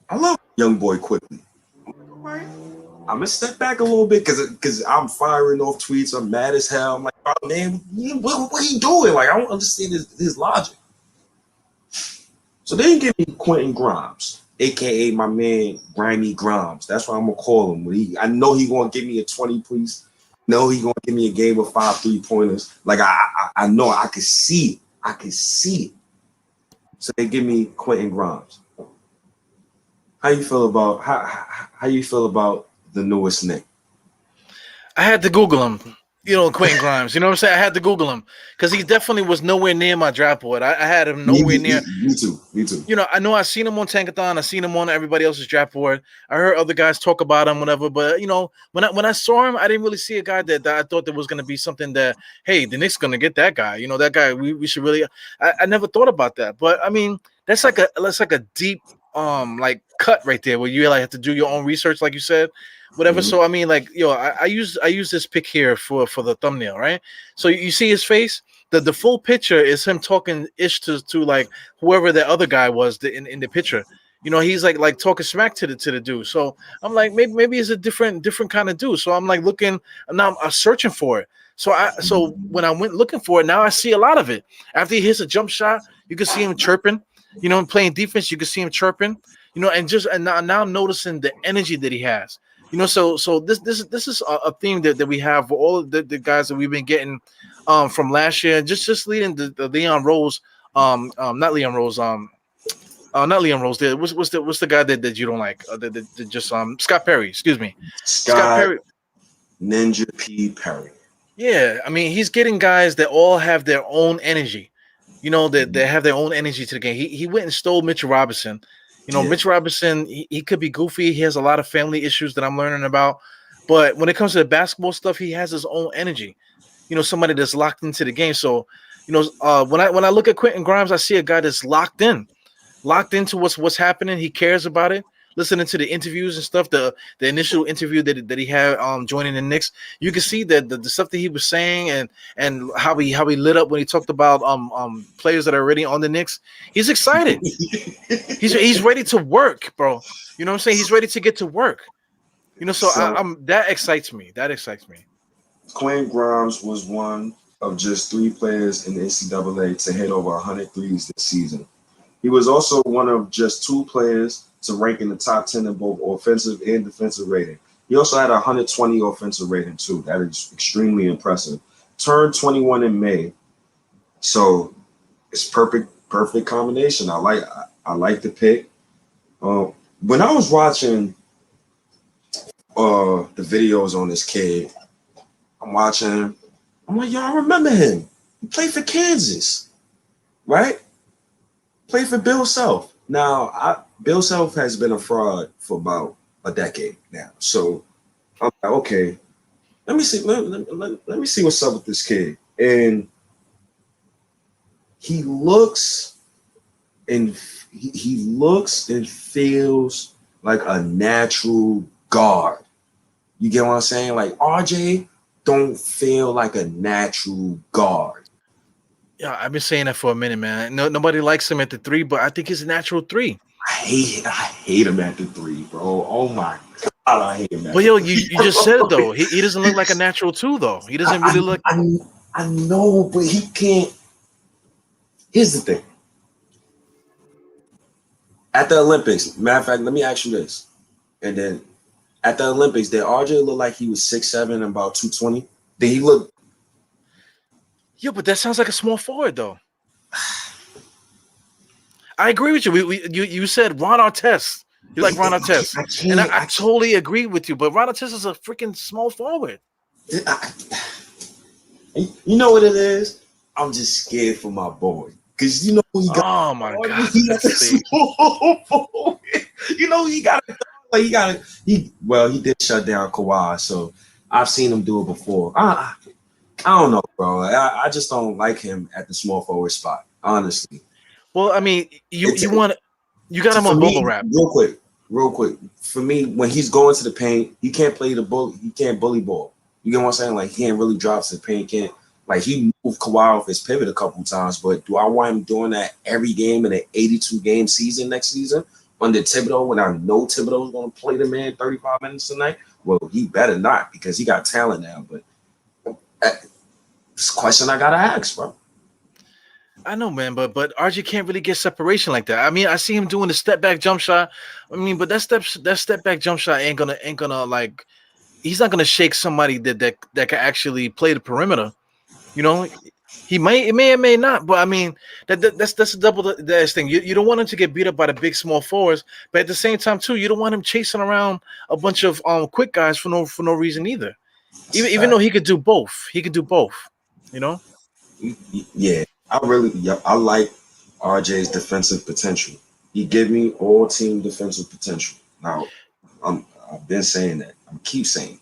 I love young boy Quickly. I'm like, all right. I'm gonna step back a little bit because I'm firing off tweets. I'm mad as hell. I'm like, oh man, what are you doing? Like, I don't understand his logic. So they didn't give me Quentin Grimes, aka my man Grimy Grimes. That's what I'm gonna call him. I know he's gonna give me a 20 piece No, he gonna give me a game of 5 3-pointers. Like I know I can see it. I can see it. So they give me Quentin Grimes. How you feel about how you feel about the newest Knick? I had to Google him. Quentin Grimes. You know what I'm saying? I had to Google him because he definitely was nowhere near my draft board. I had him nowhere near. Me too. Me too. I know I seen him on Tankathon. I seen him on everybody else's draft board. I heard other guys talk about him, whatever. But when I saw him, I didn't really see a guy that I thought there was going to be something that, hey, the Knicks going to get that guy. That guy. We should really. I never thought about that. But I mean, that's like a deep like cut right there where you like have to do your own research, like you said. Whatever. So I mean, like, I use this pic here for the thumbnail, right? So you see his face. The full picture is him talking ish to like whoever the other guy was in the picture. He's like talking smack to the dude. So I'm like, maybe it's a different kind of dude. So I'm like looking, now I'm searching for it. So when I went looking for it, now I see a lot of it. After he hits a jump shot, you can see him chirping. Playing defense, you can see him chirping. And now I'm noticing the energy that he has. So this is a theme that we have for all of the guys that we've been getting from last year, just leading the Leon Rose, not Leon Rose, not Leon Rose. What's the guy that you don't like? Just Scott Perry. Excuse me, Scott Perry. Ninja P. Perry. Yeah, I mean he's getting guys that all have their own energy. That they have their own energy to the game. He went and stole Mitchell Robinson. Mitch Robinson, he could be goofy. He has a lot of family issues that I'm learning about. But when it comes to the basketball stuff, he has his own energy. Somebody that's locked into the game. So, when I look at Quentin Grimes, I see a guy that's locked into what's happening. He cares about it. Listening to the interviews and stuff, the initial interview that he had joining the Knicks, you can see that the stuff that he was saying and how he lit up when he talked about players that are already on the Knicks. He's excited. he's ready to work, bro. You know what I'm saying? He's ready to get to work. So that excites me. That excites me. Quentin Grimes was one of just 3 players in the NCAA to hit over 100 threes this season. He was also one of just 2 players to rank in the top 10 in both offensive and defensive rating. He also had a 120 offensive rating too. That is extremely impressive. Turned 21 in May, so it's perfect combination. I like the pick. When I was watching the videos on this kid, I'm watching him. I'm like, yo, I remember him. He played for Kansas, right? Played for Bill Self. Now, Bill Self has been a fraud for about a decade now. So I'm like, okay, let me see. Let me see what's up with this kid. And he looks and feels like a natural guard. You get what I'm saying? Like RJ don't feel like a natural guard. Yeah, I've been saying that for a minute, man. Nobody likes him at the 3, but I think he's a natural 3. I hate him at the 3, bro. Oh my god, I hate him. But you just said it though. He doesn't look like a natural 2 though. He doesn't really look. I know, but he can't. Here's the thing. At the Olympics, matter of fact, let me ask you this. And then at the Olympics, did RJ look like he was 6'7" and about 220? Did he look? Yeah, but that sounds like a small forward, though. I agree with you. You said Ron Artest. You like Ron Artest. I totally agree with you, but Ron Artest is a freaking small forward. You know what it is? I'm just scared for my boy. Because he got. Oh, my God. He did shut down Kawhi, so I've seen him do it before. I don't know, bro. I just don't like him at the small forward spot, honestly. Well, I mean, you got him on bubble wrap. Real quick. For me, when he's going to the paint, he can't play the bully. He can't bully ball. You get what I'm saying? Like he can't really drop to the paint. He moved Kawhi off his pivot a couple times. But do I want him doing that every game in an 82 game season next season under Thibodeau when I know Thibodeau is going to play the man 35 minutes tonight? Well, he better not because he got talent now. But it's a question I gotta ask, bro. I know, man, but RJ can't really get separation like that. I mean, I see him doing the step back jump shot. I mean, but that step back jump shot ain't gonna like he's not going to shake somebody that can actually play the perimeter. You know, it may or may not, but I mean that's a double-edged thing. You don't want him to get beat up by the big small forwards, but at the same time too, you don't want him chasing around a bunch of quick guys for no reason either. Even though he could do both, You know. Yeah, I like RJ's defensive potential. He give me all team defensive potential. Now, I've been saying that. I keep saying.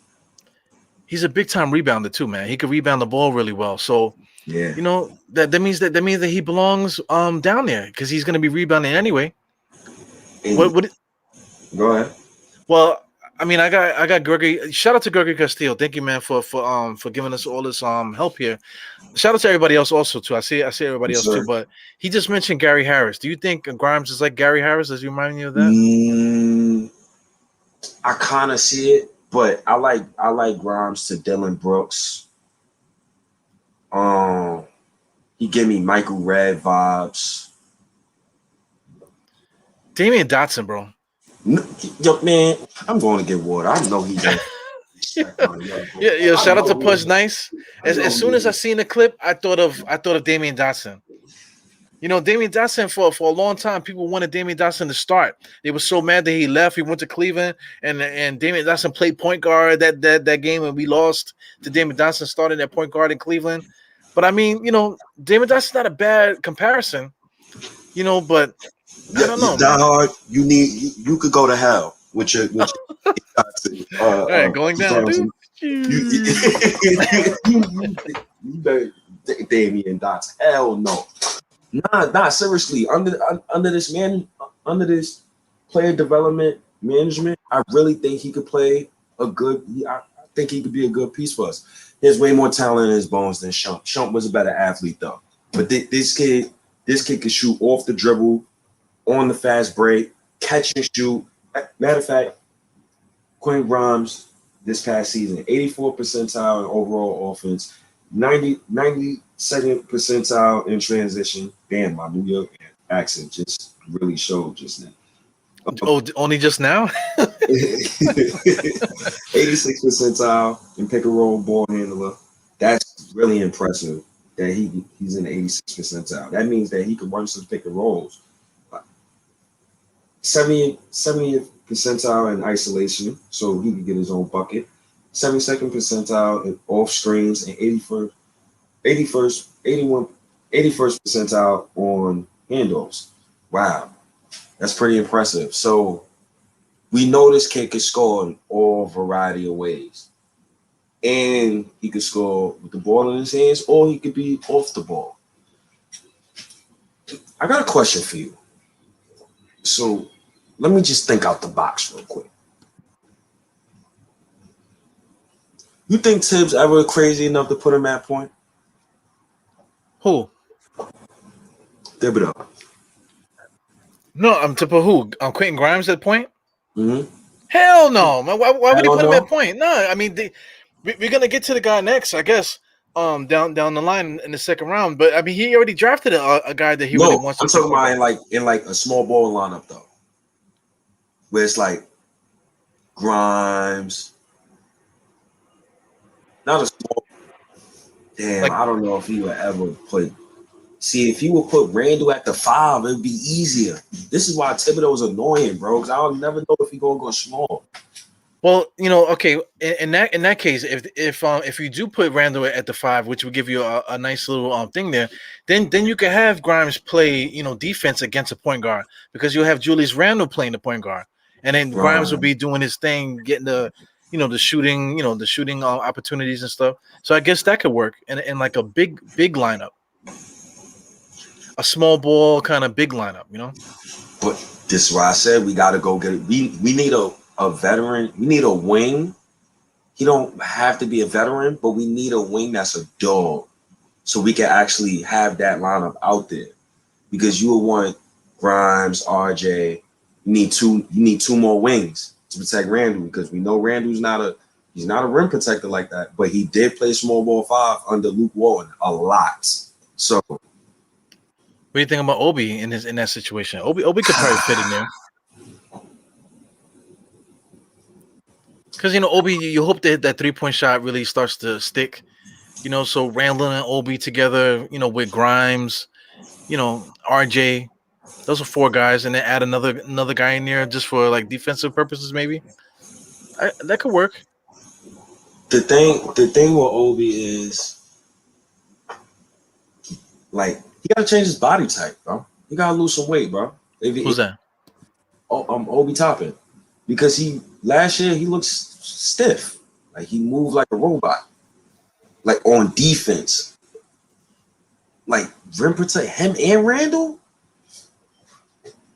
He's a big time rebounder too, man. He could rebound the ball really well. So yeah, you know that means that he belongs down there because he's going to be rebounding anyway. And What? Go ahead. Well, I mean, I got Gregory. Shout out to Gregory Castillo. Thank you, man, for giving us all this help here. Shout out to everybody else also too. I see everybody else too. But he just mentioned Gary Harris. Do you think Grimes is like Gary Harris? Does he remind you of that? I kind of see it, but I like Grimes to Dylan Brooks. He gave me Michael Redd vibes. Damian Dotson, bro. No, yo, man, I'm going to get water. I know he does. yeah. Shout out to Pudge Nice. As soon as I seen the clip, I thought of Damian Dotson. You know, Damian Dotson for a long time, people wanted Damian Dotson to start. They were so mad that he left. He went to Cleveland, and Damian Dotson played point guard that game when we lost to Damian Dotson starting at point guard in Cleveland. But I mean, you know, Damian Dotson's not a bad comparison. You know, but I don't know. Diehard, you could go to hell with your all right, going down. You better Damian Dotson. Hell no. Nah, seriously. Under this player development management, I really think he could play a good. I think he could be a good piece for us. He has way more talent in his bones than Shump. Shump was a better athlete though, but this kid could shoot off the dribble, on the fast break, catch and shoot. Matter of fact, Quentin Grimes this past season, 84th percentile in overall offense, 92nd percentile in transition. Damn, my New York accent just really showed just now. Oh, only just now? 86th percentile in pick and roll ball handler. That's really impressive that he's in the 86th percentile. That means that he can run some pick and rolls. 70th percentile in isolation, so he can get his own bucket. 72nd percentile in off screens, and 81st percentile on handoffs. Wow, that's pretty impressive. So we know this kid can score in all variety of ways. And he could score with the ball in his hands, or he could be off the ball. I got a question for you. So let me just think out the box real quick. You think Tibbs ever crazy enough to put him at point? Who? Thibodeau. No, I'm to put who? Quentin Grimes at point? Mm-hmm. Hell no, man. Why would he put him at point? No, I mean we're gonna get to the guy next, I guess. Down the line in the second round, but I mean he already drafted a guy that he really wants. I'm talking about in like a small ball lineup though, where it's like Grimes, not a small. Damn, I don't know if he would ever put. See, if he would put Randall at the 5, it'd be easier. This is why Thibodeau's annoying, bro. Because I'll never know if he gonna go small. Well, you know, okay. In that case, if you do put Randall at the 5, which would give you a nice little thing there, then you can have Grimes play, you know, defense against a point guard because you'll have Julius Randle playing the point guard, and then Grimes will be doing his thing, getting the shooting, opportunities and stuff. So I guess that could work in like a big lineup, a small ball kind of big lineup, you know. But this is why I said we got to go get it. We need a veteran. We need a wing. He don't have to be a veteran, but we need a wing that's a dog, so we can actually have that lineup out there. Because you will want Grimes, RJ. You need two more wings to protect Randall, because we know Randall's not a rim protector like that, but he did play small ball 5 under Luke Walton a lot. So what do you think about Obi in that situation? Obi could probably fit in there. Because Obi, you hope that that 3-point shot really starts to stick. So Randall and Obi together, with Grimes, RJ. Those are 4 guys, and then add another guy in there just for like defensive purposes, maybe. That could work. The thing with Obi is like he gotta change his body type, bro. He gotta lose some weight, bro. Who's that? Obi Toppin, because last year he looks stiff, like he moved like a robot, like on defense, like rim protect him and Randall.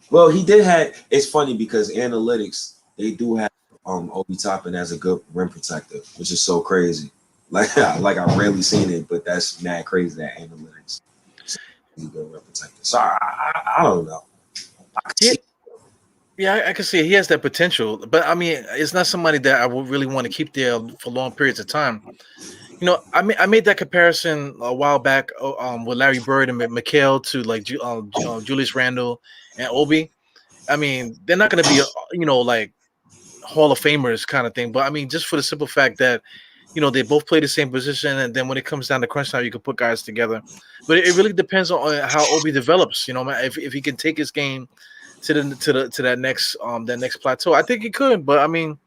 Well, he did have. It's funny because analytics they do have Obi Toppin as a good rim protector, which is so crazy. Like I've rarely seen it, but that's mad crazy that analytics. He's a good rim protector. So I don't know. Yeah, I can see it. He has that potential, but I mean, it's not somebody that I would really want to keep there for long periods of time. I made that comparison a while back with Larry Bird and Mikal to like Julius Randle and Obi. I mean, they're not going to be like Hall of Famers kind of thing, but I mean, just for the simple fact that they both play the same position, and then when it comes down to crunch time, you can put guys together. But it really depends on how Obi develops. If he can take his game to that next plateau, I think he could. But I mean,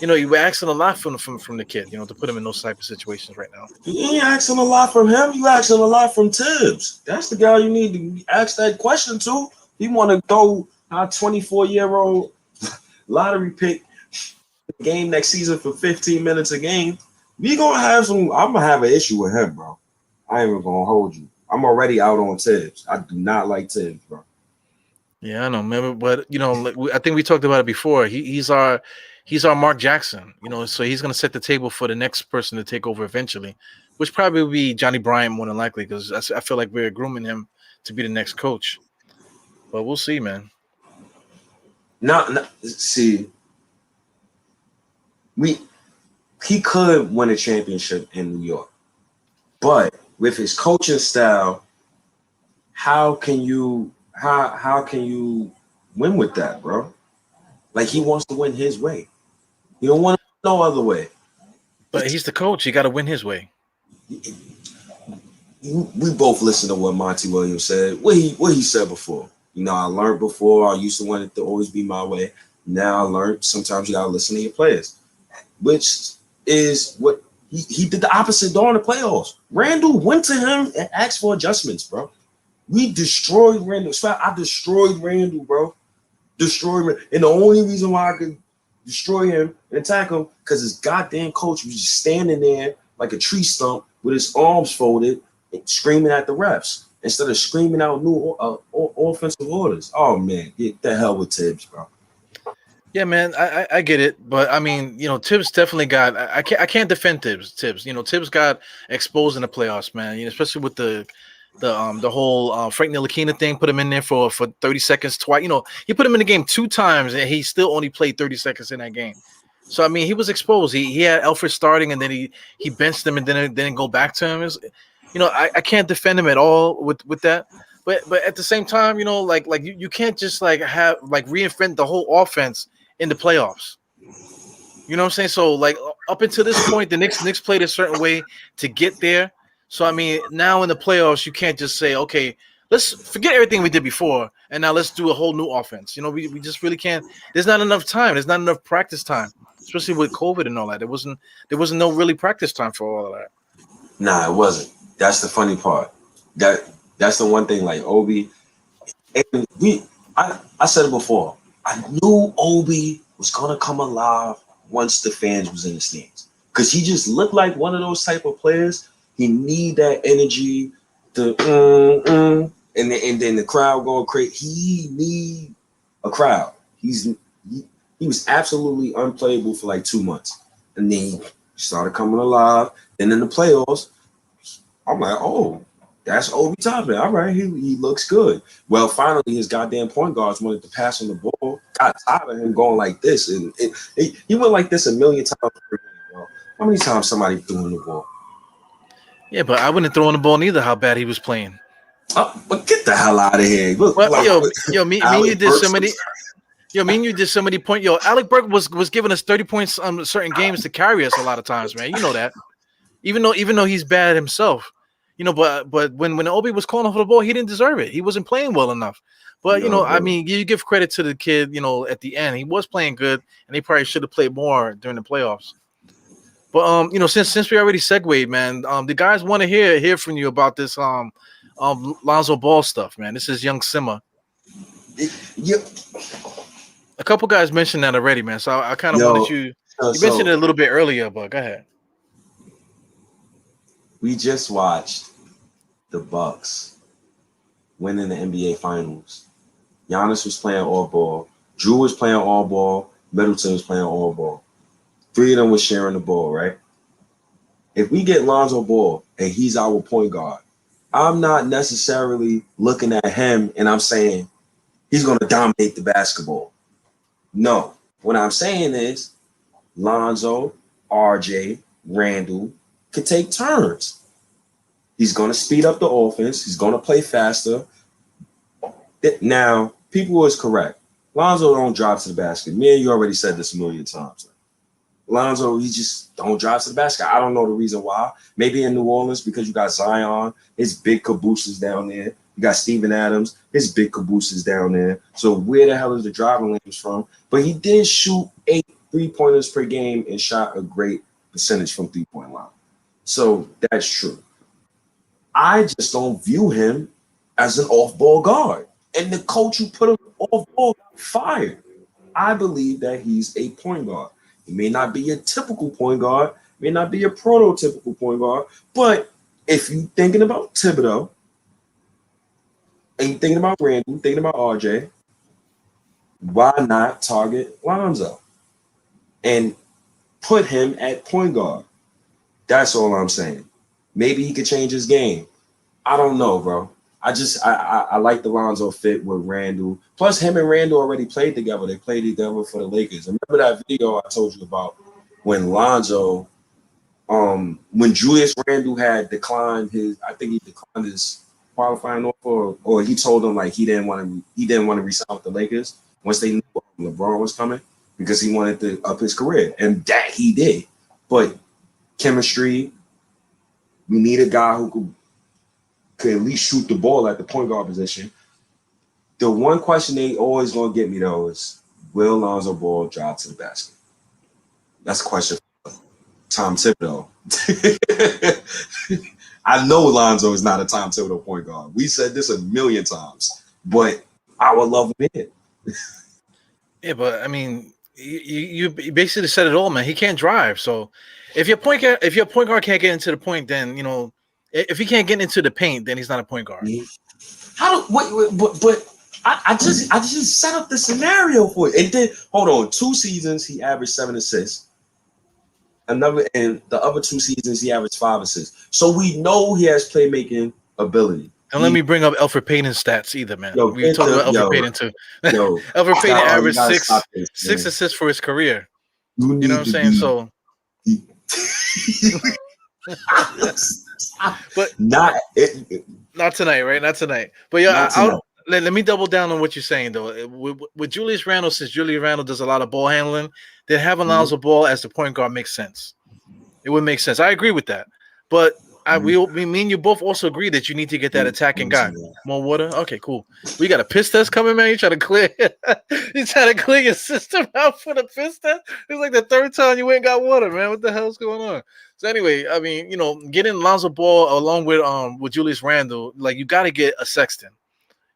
you're asking a lot from the kid, to put him in those type of situations right now. You ain't asking a lot from him. You asking a lot from Tibbs. That's the guy you need to ask that question to. He want to throw our 24-year-old lottery pick game next season for 15 minutes a game. I'm gonna have an issue with him, bro. I ain't even gonna hold you. I'm already out on Tibbs. I do not like Tibbs, bro. Yeah, I know, remember, but I think we talked about it before. He's our Mark Jackson, so he's gonna set the table for the next person to take over eventually, which probably will be Johnny Bryant more than likely, because I feel like we're grooming him to be the next coach. But we'll see, man. See, he could win a championship in New York, but with his coaching style, how can you win with that, bro? Like, he wants to win his way. You don't want no other way. But he's the coach. You got to win his way. We both listen to what Monty Williams said. What he said before. I learned before. I used to want it to always be my way. Now I learned sometimes you got to listen to your players, which is what he did the opposite during the playoffs. Randall went to him and asked for adjustments, bro. We destroyed Randall. I destroyed Randall, bro. Destroyed him. And the only reason why I could destroy him and attack him because his goddamn coach was just standing there like a tree stump with his arms folded and screaming at the refs instead of screaming out new offensive orders. Oh, man. Get the hell with Tibbs, bro. Yeah, man, I get it, but I mean, Tibbs definitely got. I can't defend Tibbs. Tibbs got exposed in the playoffs, man. Especially with the whole Frank Ntilikina thing. Put him in there for 30 seconds twice. He put him in the game 2 times, and he still only played 30 seconds in that game. So I mean, he was exposed. He had Alfred starting, and then he benched him, and then didn't go back to him. I can't defend him at all with that. But at the same time, like you can't just like have like reinvent the whole offense in the playoffs. You know what I'm saying? So like up until this point, the Knicks played a certain way to get there. So I mean, now in the playoffs, you can't just say, okay, let's forget everything we did before, and now let's do a whole new offense. We just really can't. There's not enough time. There's not enough practice time, especially with COVID and all that. There wasn't no really practice time for all of that. Nah, it wasn't. That's the funny part. That's the one thing. Like Obi, and I said it before. I knew Obi was gonna come alive once the fans was in the stands, because he just looked like one of those type of players. He need that energy, and then the crowd going crazy. He need a crowd. He was absolutely unplayable for like 2 months, and then he started coming alive. Then in the playoffs, I'm like, oh, that's Obi Toppin. All right, he looks good. Well, finally, his goddamn point guards wanted to pass on the ball. Got tired of him going like this, and he went like this a million times per game, bro. How many times somebody threw in the ball? Yeah, but I wouldn't throw in the ball neither. How bad he was playing. But get the hell out of here! Look, well, me, you did so many. Yo, me and you did so many points. Yo, Alec Burke was giving us 30 points on certain games to carry us a lot of times, man. You know that. Even though he's bad himself, but when Obi was calling for the ball, he didn't deserve it. He wasn't playing well enough. But I mean, you give credit to the kid. At the end, he was playing good, and he probably should have played more during the playoffs. But since we already segued, man, the guys want to hear from you about this Lonzo Ball stuff, man. This is young Simmer. A couple guys mentioned that already, man. So I kind of wanted you mentioned it a little bit earlier, but go ahead. We just watched the Bucks winning the NBA Finals. Giannis was playing all ball. Drew was playing all ball. Middleton was playing all ball. 3 of them was sharing the ball, right? If we get Lonzo Ball and he's our point guard, I'm not necessarily looking at him and I'm saying he's going to dominate the basketball. No. What I'm saying is Lonzo, RJ, Randall can take turns. He's going to speed up the offense. He's going to play faster. Now, people was correct. Lonzo don't drive to the basket. Me and you already said this a million times. Lonzo, he just don't drive to the basket. I don't know the reason why. Maybe in New Orleans because you got Zion, his big cabooses down there. You got Steven Adams, his big cabooses down there. So where the hell is the driving lanes from? But he did shoot 8 3-pointers per game and shot a great percentage from 3-point line. So that's true. I just don't view him as an off-ball guard. And the coach who put him off-ball got fired. I believe that he's a point guard. He may not be a typical point guard, may not be a prototypical point guard, but if you're thinking about Thibodeau, and you're thinking about Randall, thinking about RJ, why not target Lonzo and put him at point guard? That's all I'm saying. Maybe he could change his game. I don't know, bro. I like the Lonzo fit with Randall. Plus, him and Randall already played together. They played together for the Lakers. Remember that video I told you about when Lonzo, when Julius Randall had declined his qualifying offer, or he told him like he didn't want to resign with the Lakers once they knew LeBron was coming because he wanted to up his career, and that he did. But chemistry, we need a guy who could at least shoot the ball at the point guard position. The one question they always gonna get me though is, will Lonzo Ball drive to the basket? That's a question for Tom Thibodeau. I know Lonzo is not a Tom Thibodeau point guard. We said this a million times, but I would love him in. Yeah, but I mean, you basically said it all, man. He can't drive, so if your point guard can't get into the point, then if he can't get into the paint, then he's not a point guard. I just set up the scenario for it. And then hold on, 2 seasons he averaged 7 assists. And the other 2 seasons he averaged 5 assists. So we know he has playmaking ability. And let me bring up Elfrid Payton's stats either, man. We talked about Elfrid Payton too. Elfrid Payton averaged 6 assists for his career. You know what I'm saying? So but not tonight, right? Not tonight. But let me double down on what you're saying though. With Julius Randle, since Julius Randle does a lot of ball handling, then having Lonzo Ball as the point guard makes sense. It would make sense. I agree with that. But me and you both also agree that you need to get that attacking guy. More water? Okay, cool. We got a piss test coming, man. You trying to clear your system out for the piss test? It's like the 3rd time you ain't got water, man. What the hell's going on? So anyway, I mean, getting Lonzo Ball along with Julius Randle, like you got to get a Sexton.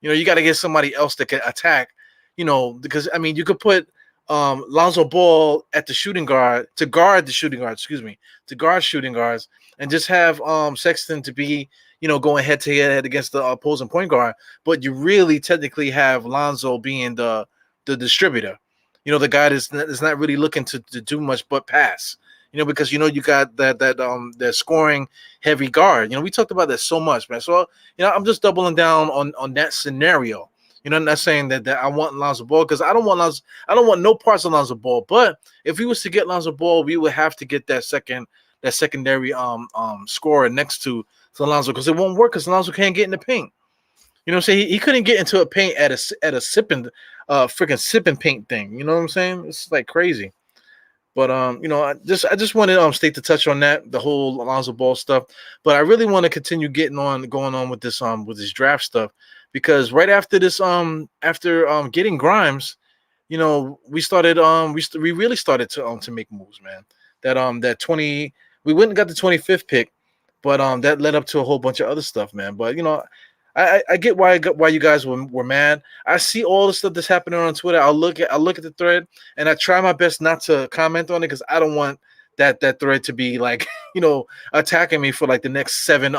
You got to get somebody else that can attack. Because I mean, you could put Lonzo Ball at the shooting guard to guard the shooting guard. To guard shooting guards, and just have Sexton to be going head to head against the opposing point guard. But you really technically have Lonzo being the distributor. The guy that's not really looking to do much but pass. Because you got that scoring heavy guard. We talked about that so much, man. So I'm just doubling down on that scenario. I'm not saying that I want Lonzo Ball because I don't want no parts of Lonzo Ball. But if we was to get Lonzo Ball, we would have to get that secondary scorer next to Lonzo because it won't work because Lonzo can't get in the paint. You know what I'm saying? He couldn't get into a paint at a sipping freaking sipping paint thing. You know what I'm saying? It's like crazy. But I just wanted State to touch on that, the whole Lonzo Ball stuff. But I really want to continue going on with this draft stuff, because right after this after getting Grimes, we started we really started to make moves, man. That 20 we went and got the 25th pick, but that led up to a whole bunch of other stuff, man. But I get why you guys were mad. I see all the stuff that's happening on Twitter. I look at the thread, and I try my best not to comment on it, because I don't want that thread to be like attacking me for like the next 7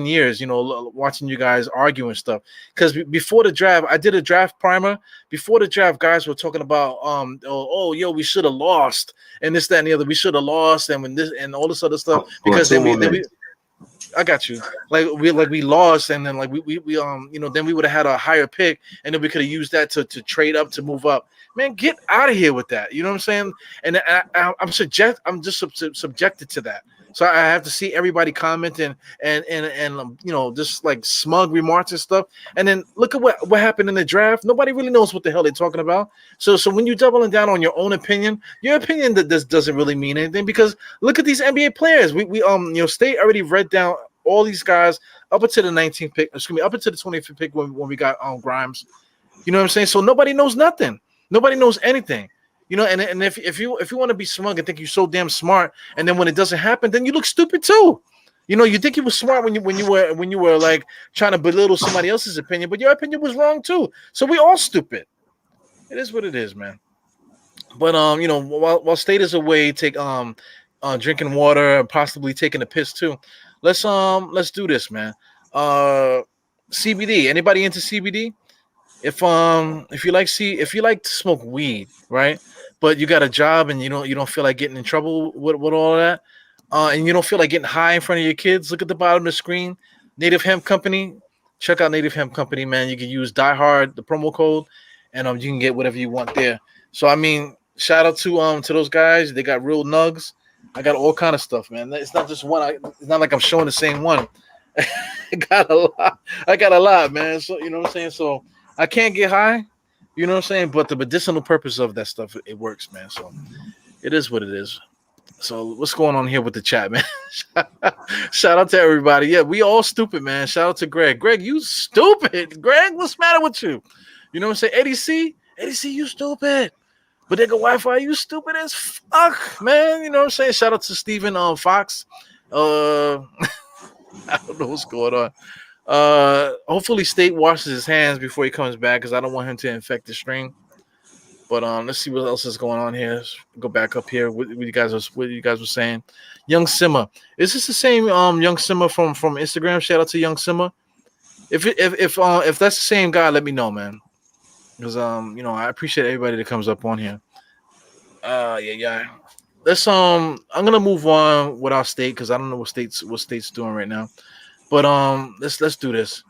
years, watching you guys argue and stuff. Because before the draft, I did a draft primer. Before the draft, guys were talking about we should have lost, and this, that, and the other. We should have lost, and when this and all this other stuff, because then we I got you. Like we lost, and then like we then we would have had a higher pick, and then we could have used that to trade up, to move up. Man, get out of here with that. You know what I'm saying? And I'm just subjected to that. So I have to see everybody commenting and just like smug remarks and stuff. And then look at what happened in the draft. Nobody really knows what the hell they're talking about. So when you doubling down on your own opinion, that this doesn't really mean anything, because look at these NBA players. We State already read down all these guys up until the 19th pick. Excuse me, up until the 25th pick when we got Grimes. You know what I'm saying? So nobody knows nothing. Nobody knows anything. And if you want to be smug and think you're so damn smart, and then when it doesn't happen, then you look stupid too. You think you were smart when you were like trying to belittle somebody else's opinion, but your opinion was wrong too. So we all stupid. It is what it is, man. But while State is away, take drinking water and possibly taking a piss too. Let's do this, man. CBD. Anybody into CBD? If you like to smoke weed, right? But you got a job and you don't feel like getting in trouble with all of that, and you don't feel like getting high in front of your kids, look at the bottom of the screen. Native Hemp Company. Check out Native Hemp Company, man. You can use Diehard, the promo code, and you can get whatever you want there. So I mean, shout out to those guys. They got real nugs. I got all kind of stuff, man. It's not just one. It's not like I'm showing the same one. I got a lot, man. So you know what I'm saying. So I can't get high. You know what I'm saying? But the medicinal purpose of that stuff, it works, man. So it is what it is. So what's going on here with the chat, man? Shout out to everybody. Yeah, we all stupid, man. Shout out to Greg. Greg, you stupid. Greg, what's the matter with you? You know what I'm saying? Eddie C, you stupid. But they go Wi-Fi, you stupid as fuck, man. You know what I'm saying? Shout out to Stephen Fox. I don't know what's going on. Hopefully State washes his hands before he comes back, because I don't want him to infect the stream. But let's see what else is going on here. Let's go back up here. What you guys were saying. Young Simmer. Is this the same Young Simmer from Instagram? Shout out to Young Simmer. If that's the same guy, let me know, man. Because I appreciate everybody that comes up on here. Yeah. Let's I'm gonna move on without State, because I don't know what State's doing right now. But let's do this.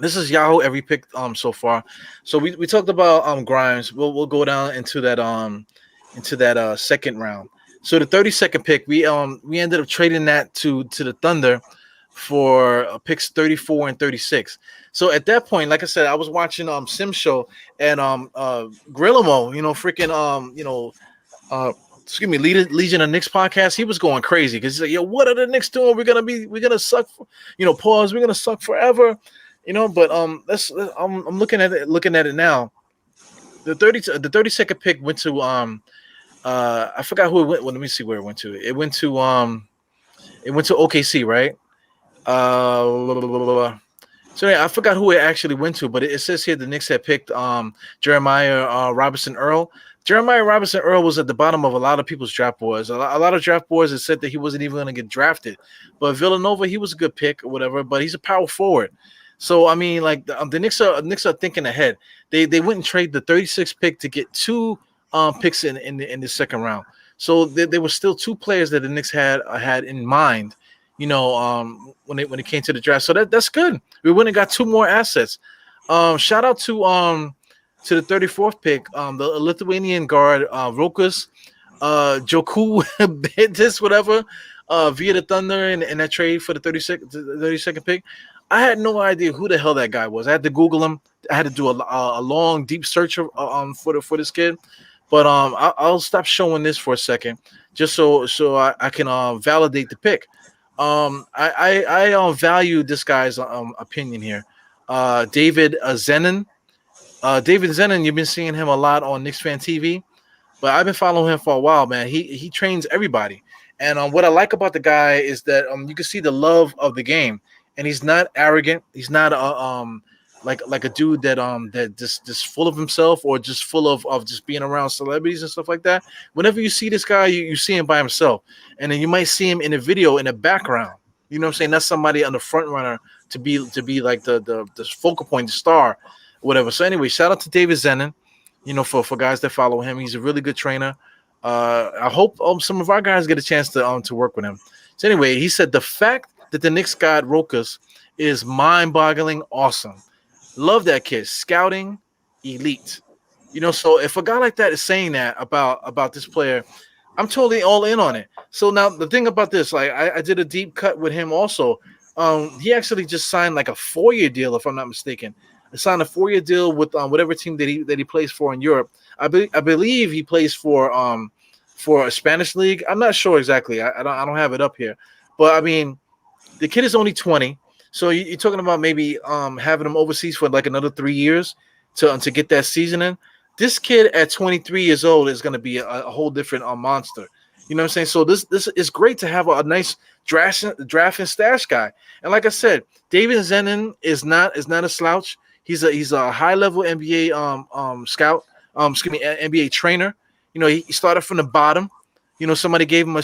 This is Yahoo every pick so far. So we talked about Grimes. We'll go down into that second round. So the 32nd pick, we ended up trading that to the Thunder for picks 34 and 36. So at that point, like I said, I was watching Sim Show, and Grillamo, Legion of Knicks podcast. He was going crazy because he's like, "Yo, what are the Knicks doing? We're gonna suck, pause. We're gonna suck forever, But I'm looking at it now. The 32nd pick went to I forgot who it went. Well, let me see where it went to. It went to OKC, right? So yeah, I forgot who it actually went to, but it says here the Knicks had picked Jeremiah Robinson Earl. Jeremiah Robinson Earl was at the bottom of a lot of people's draft boards. A lot of draft boards had said that he wasn't even going to get drafted. But Villanova, he was a good pick or whatever, but he's a power forward. So, I mean, like the Knicks are thinking ahead. They went and trade the 36th pick to get two picks in the second round. So there were still two players that the Knicks had in mind, when it came to the draft. So that's good. We went and got two more assets. Shout out to the 34th pick, the Lithuanian guard Rokas Joku Bentis, whatever, via the Thunder in that trade for the 32nd pick. I had no idea who the hell that guy was. I had to Google him. I had to do a long, deep search for this kid. But I'll stop showing this for a second, just so I can validate the pick. I value this guy's opinion here. David Zenon. David Zenon, you've been seeing him a lot on Knicks Fan TV, but I've been following him for a while, man. He trains everybody, and what I like about the guy is that you can see the love of the game, and he's not arrogant. He's not like a dude that just full of himself or just full of just being around celebrities and stuff like that. Whenever you see this guy, you see him by himself, and then you might see him in a video in the background. You know what I'm saying? That's somebody on the front runner to be like the focal point, the star, whatever. So anyway, shout out to David Zenon, for guys that follow him. He's a really good trainer. I hope some of our guys get a chance to work with him. So anyway, he said the fact that the Knicks got Rokas is mind-boggling awesome. Love that kid. Scouting, elite. So if a guy like that is saying that about this player, I'm totally all in on it. So now the thing about this, like I did a deep cut with him also. He actually just signed like a 4-year deal, if I'm not mistaken. He signed a 4-year deal with whatever team that he plays for in Europe. I believe he plays for a Spanish league. I'm not sure exactly. I don't have it up here, but I mean, the kid is only 20. So you're talking about maybe having him overseas for like another 3 years to get that season in. This kid at 23 years old is going to be a whole different monster. You know what I'm saying? So this is great to have a nice draft and stash guy. And like I said, David Zenon is not a slouch. He's a high level NBA scout. NBA trainer. He started from the bottom. Somebody gave him a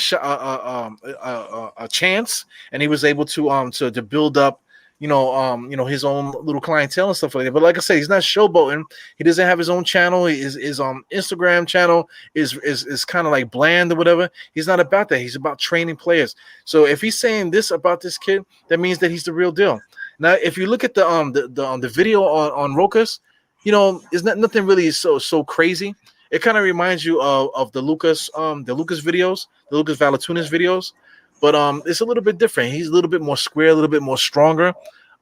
chance, and he was able to build up, his own little clientele and stuff like that. But like I said, he's not showboating. He doesn't have his own channel. His Instagram channel is kind of like bland or whatever. He's not about that. He's about training players. So if he's saying this about this kid, that means that he's the real deal. Now, if you look at the video on Rokas, it's nothing really so crazy. It kind of reminds you of the Lucas videos, the Lucas Valatunas videos, but it's a little bit different. He's a little bit more square, a little bit more stronger.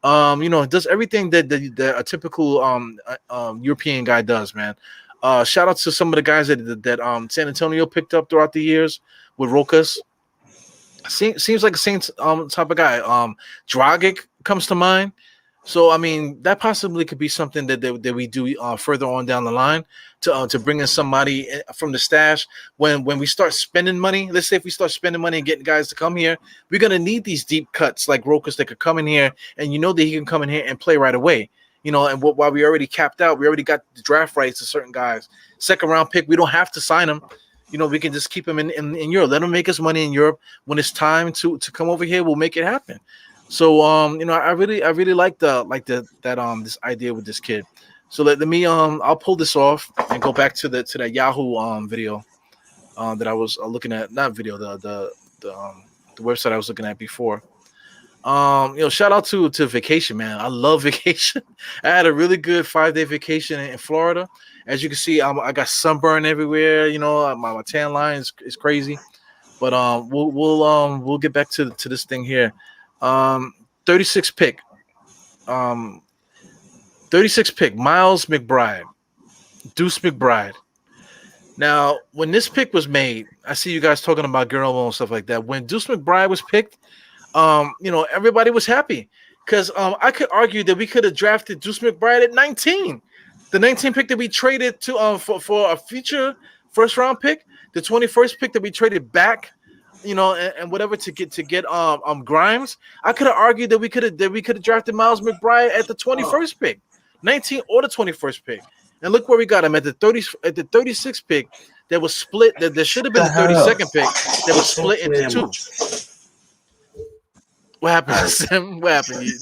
Does everything that a typical European guy does, man. Shout out to some of the guys that San Antonio picked up throughout the years with Rokas. Seems like the same type of guy. Dragic comes to mind. So, I mean, that possibly could be something that we do further on down the line to bring in somebody from the stash. When we start spending money, let's say if we start spending money and getting guys to come here, we're going to need these deep cuts like Rokas that could come in here, and that he can come in here and play right away. And while we already capped out, we already got the draft rights to certain guys. Second round pick, we don't have to sign them. We can just keep him in Europe. Let him make us money in Europe. When it's time to come over here, we'll make it happen. So I really like this idea with this kid. So let me I'll pull this off and go back to that Yahoo video that I was looking at. Not video, the website I was looking at before. Shout out to Vacation, man. I love Vacation. I had a really good 5-day vacation in Florida. As you can see, I got sunburn everywhere. My tan line is crazy. But we'll get back to this thing here. 36 pick. 36 pick. Miles McBride. Deuce McBride. Now, when this pick was made, I see you guys talking about Guerrero and stuff like that. When Deuce McBride was picked, everybody was happy because I could argue that we could have drafted Deuce McBride at 19. The 19 pick that we traded to for a future first round pick, the 21st pick that we traded back, and whatever to get Grimes. I could have argued that we could have drafted Miles McBride at the 21st pick, 19 or the 21st pick. And look where we got him at the 36th pick. That was split. That should have been the 32nd pick. That was split into two. What happened, Sim? What happened? You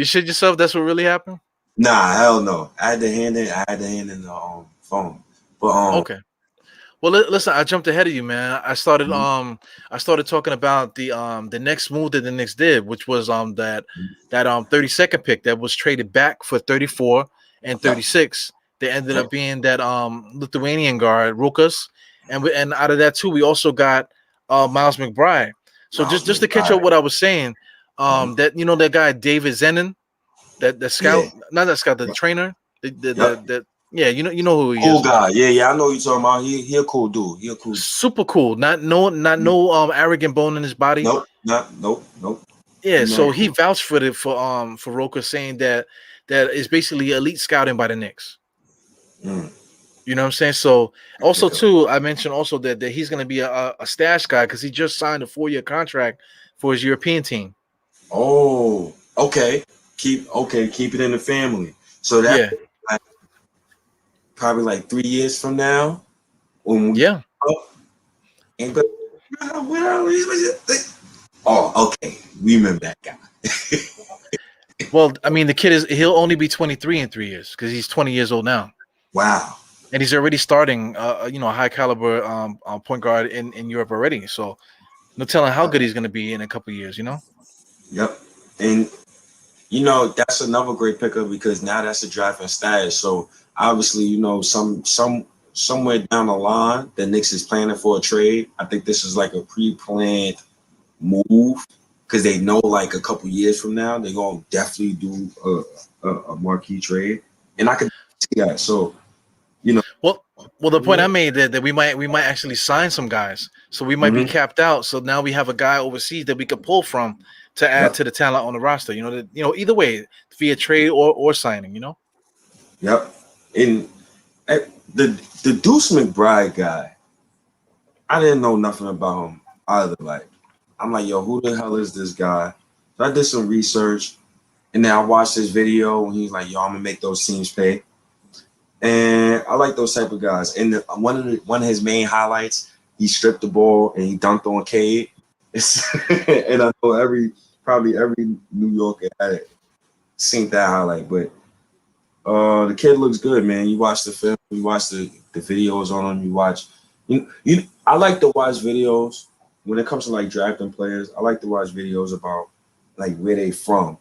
shit yourself? That's what really happened? Nah, hell no. I had the hand in the phone. But okay. Well, listen, I jumped ahead of you, man. I started talking about the next move that the Knicks did, which was that 32nd pick that was traded back for 34 and 36. They ended up being that Lithuanian guard, Rokas, and out of that too, we also got Miles McBride. So just to catch up what I was saying, That that guy David Zenon, that Yeah. scout, not that scout, the trainer, Yep. yeah, you know who he Cool is. guy. Yeah. I know you talking about. He a cool dude. He a cool dude. Super cool. Not no arrogant bone in his body. Nope. Nope. Yeah, He man so he cool. vouched for it for Roker, saying that is basically elite scouting by the Knicks. Mm. You know what I'm saying? So also Yeah. too, I mentioned also that he's going to be a stash guy because he just signed a 4-year contract for his European team. Oh. Okay. Keep it in the family. So that Yeah, like, probably like 3 years from now when we yeah. up and go. Oh, okay. We remember that guy. Well, I mean, the kid he'll only be 23 in 3 years because he's 20 years old now, Wow. and he's already starting, a high caliber point guard in Europe already. So no telling how good he's going to be in a couple of years. Yep. And that's another great pickup because now that's a draft and stash. So obviously, somewhere down the line, the Knicks is planning for a trade. I think this is like a pre-planned move because they know like a couple years from now they're gonna definitely do a marquee trade, and I could see that. So Well, the point I made that we might actually sign some guys, so we might be mhm. capped out. So now we have a guy overseas that we could pull from to add Yep, to the talent on the roster. Either way, via trade or signing. yep. And eh, the Deuce McBride guy, I didn't know nothing about him either. Like, I'm like, yo, who the hell is this guy? So I did some research, and then I watched this video, and he's like, yo, I'm gonna make those teams pay. And I like those type of guys. And one of his main highlights, he stripped the ball and he dunked on Cade. And I know probably every New Yorker had seen that highlight. But the kid looks good, man. You watch the film, you watch the videos on him, you watch. I like to watch videos when it comes to like drafting players. I like to watch videos about like where they from,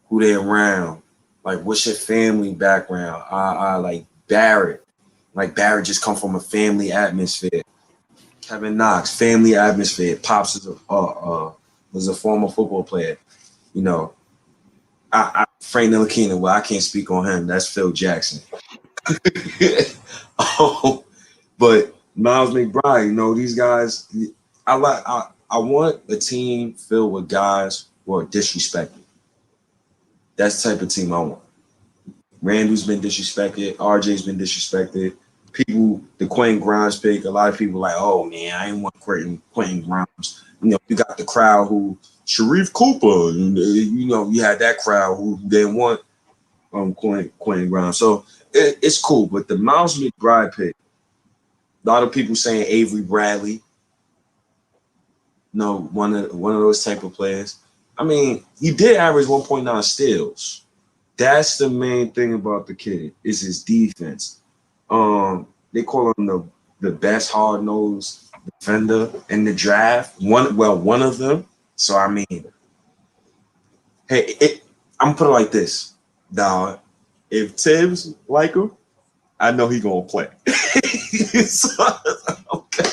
who they around, like what's your family background. Like Barrett. Like Barrett just come from a family atmosphere. Kevin Knox, family atmosphere. Pops was a former football player. You know, Frank Ntilikina. Well, I can't speak on him. That's Phil Jackson. Oh, but Miles McBride. These guys. I want a team filled with guys who are disrespected. That's the type of team I want. Randall's been disrespected. RJ's been disrespected. People, the Quentin Grimes pick, a lot of people like, oh man, I ain't want Quentin Grimes. You got the crowd who Sharif Cooper. You had that crowd who didn't want Quentin Grimes. So it's cool. But the Miles McBride pick, a lot of people saying Avery Bradley. One of those type of players. I mean, he did average 1.9 steals. That's the main thing about the kid is his defense. They call him the best hard-nosed defender in the draft. One of them. So I mean, hey, I'm gonna put it like this, dog. If Tibbs like him, I know he gonna play. So, okay.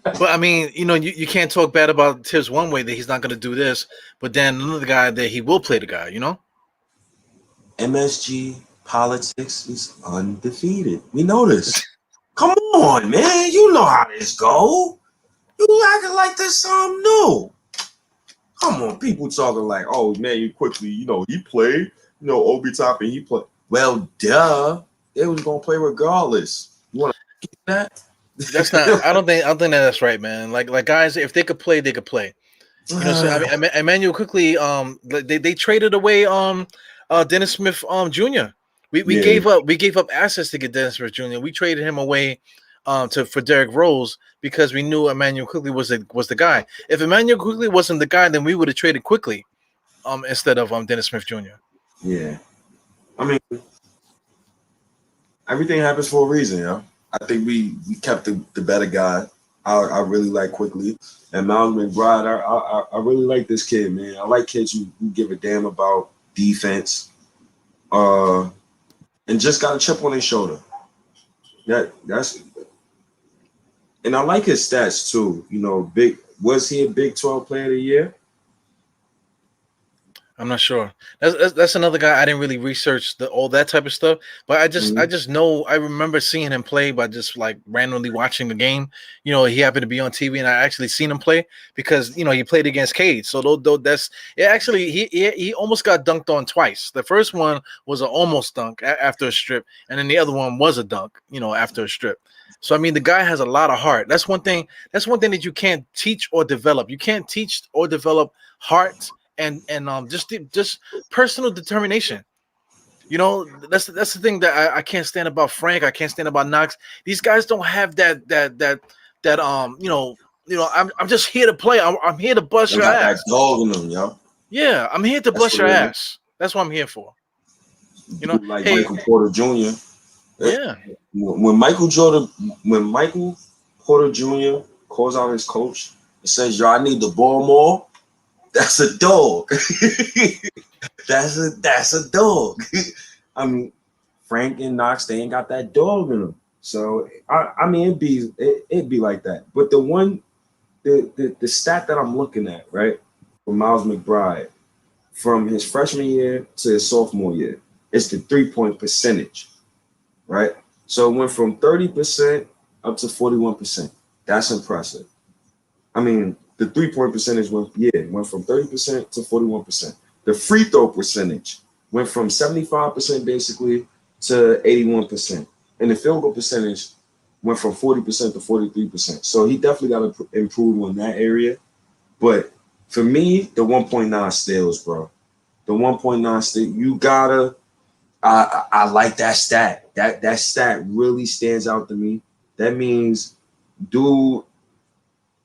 But I mean, you can't talk bad about Tibbs one way that he's not going to do this, but then another guy that he will play the guy. MSG politics is undefeated. We know this. Come on, man. You know how this go. You acting like there's something new. Come on, people talking like, oh man, you quickly, he played. Obi Toppin, he played. Well, duh. They was gonna play regardless. You want to get that? That's not. I don't think that's right, man. Like guys, if they could play, they could play. So I mean, Emmanuel quickly. They traded away Dennis Smith Jr. We Yeah, gave up assets to get Dennis Smith Jr. We traded him away for Derrick Rose because we knew Emmanuel Quickly was the guy. If Emmanuel Quickly wasn't the guy, then we would have traded Quickly instead of Dennis Smith Jr. yeah. I mean, everything happens for a reason, yo. I think we kept the better guy. I really like Quickly. And Miles McBride, I really like this kid, man. I like kids who give a damn about defense. And just got a chip on his shoulder. That's and I like his stats too. Was he a Big 12 player of the year? I'm not sure. That's another guy I didn't really research all that type of stuff. But I just know I remember seeing him play by just like randomly watching the game. He happened to be on TV, and I actually seen him play because he played against Cade. So though that's it. Actually, he almost got dunked on twice. The first one was an almost dunk after a strip, and then the other one was a dunk. After a strip. So I mean, the guy has a lot of heart. That's one thing. That's one thing that you can't teach or develop. You can't teach or develop heart and just personal determination. That's the thing that I can't stand about Frank. I can't stand about Knox. These guys don't have that I'm just here to play. I'm here to bust your ass. That dog in them, yo. Yeah, I'm here to bust your ass. That's what I'm here for. Like Michael Porter Jr. Yeah. When Michael Porter Jr. calls out his coach and says, "Yo, I need the ball more," that's a dog. That's a dog. I mean, Frank and Knox, they ain't got that dog in them. So I mean, it'd be like that. But the stat that I'm looking at, right, for Miles McBride, from his freshman year to his sophomore year, is the 3-point percentage, right? So it went from 30% up to 41%. That's impressive. I mean, the 3-point percentage went from 30% to 41%. The free throw percentage went from 75% basically to 81%. And the field goal percentage went from 40% to 43%. So he definitely got to improve on that area. But for me, the 1.9 steals, bro. The 1.9 steal, you gotta. I like that stat. That stat really stands out to me. That means dude,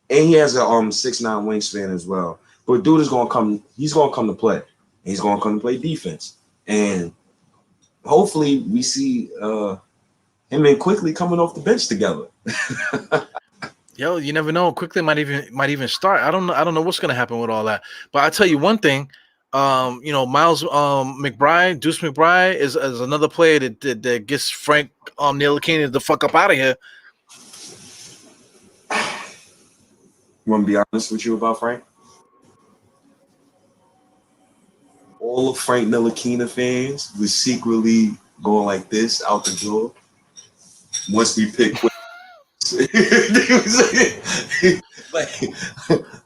and he has a 6'9" wingspan as well. But dude is gonna come. He's gonna come to play. He's gonna come to play defense, and hopefully we see him and Quickly coming off the bench together. Yo, you never know. Quickly might even start. I don't know what's gonna happen with all that. But I tell you one thing. Miles McBride, Deuce McBride is another player that gets Frank Ntilikina the fuck up out of here. You want to be honest with you about Frank? All of Frank Ntilikina fans was secretly going like this out the door once we picked.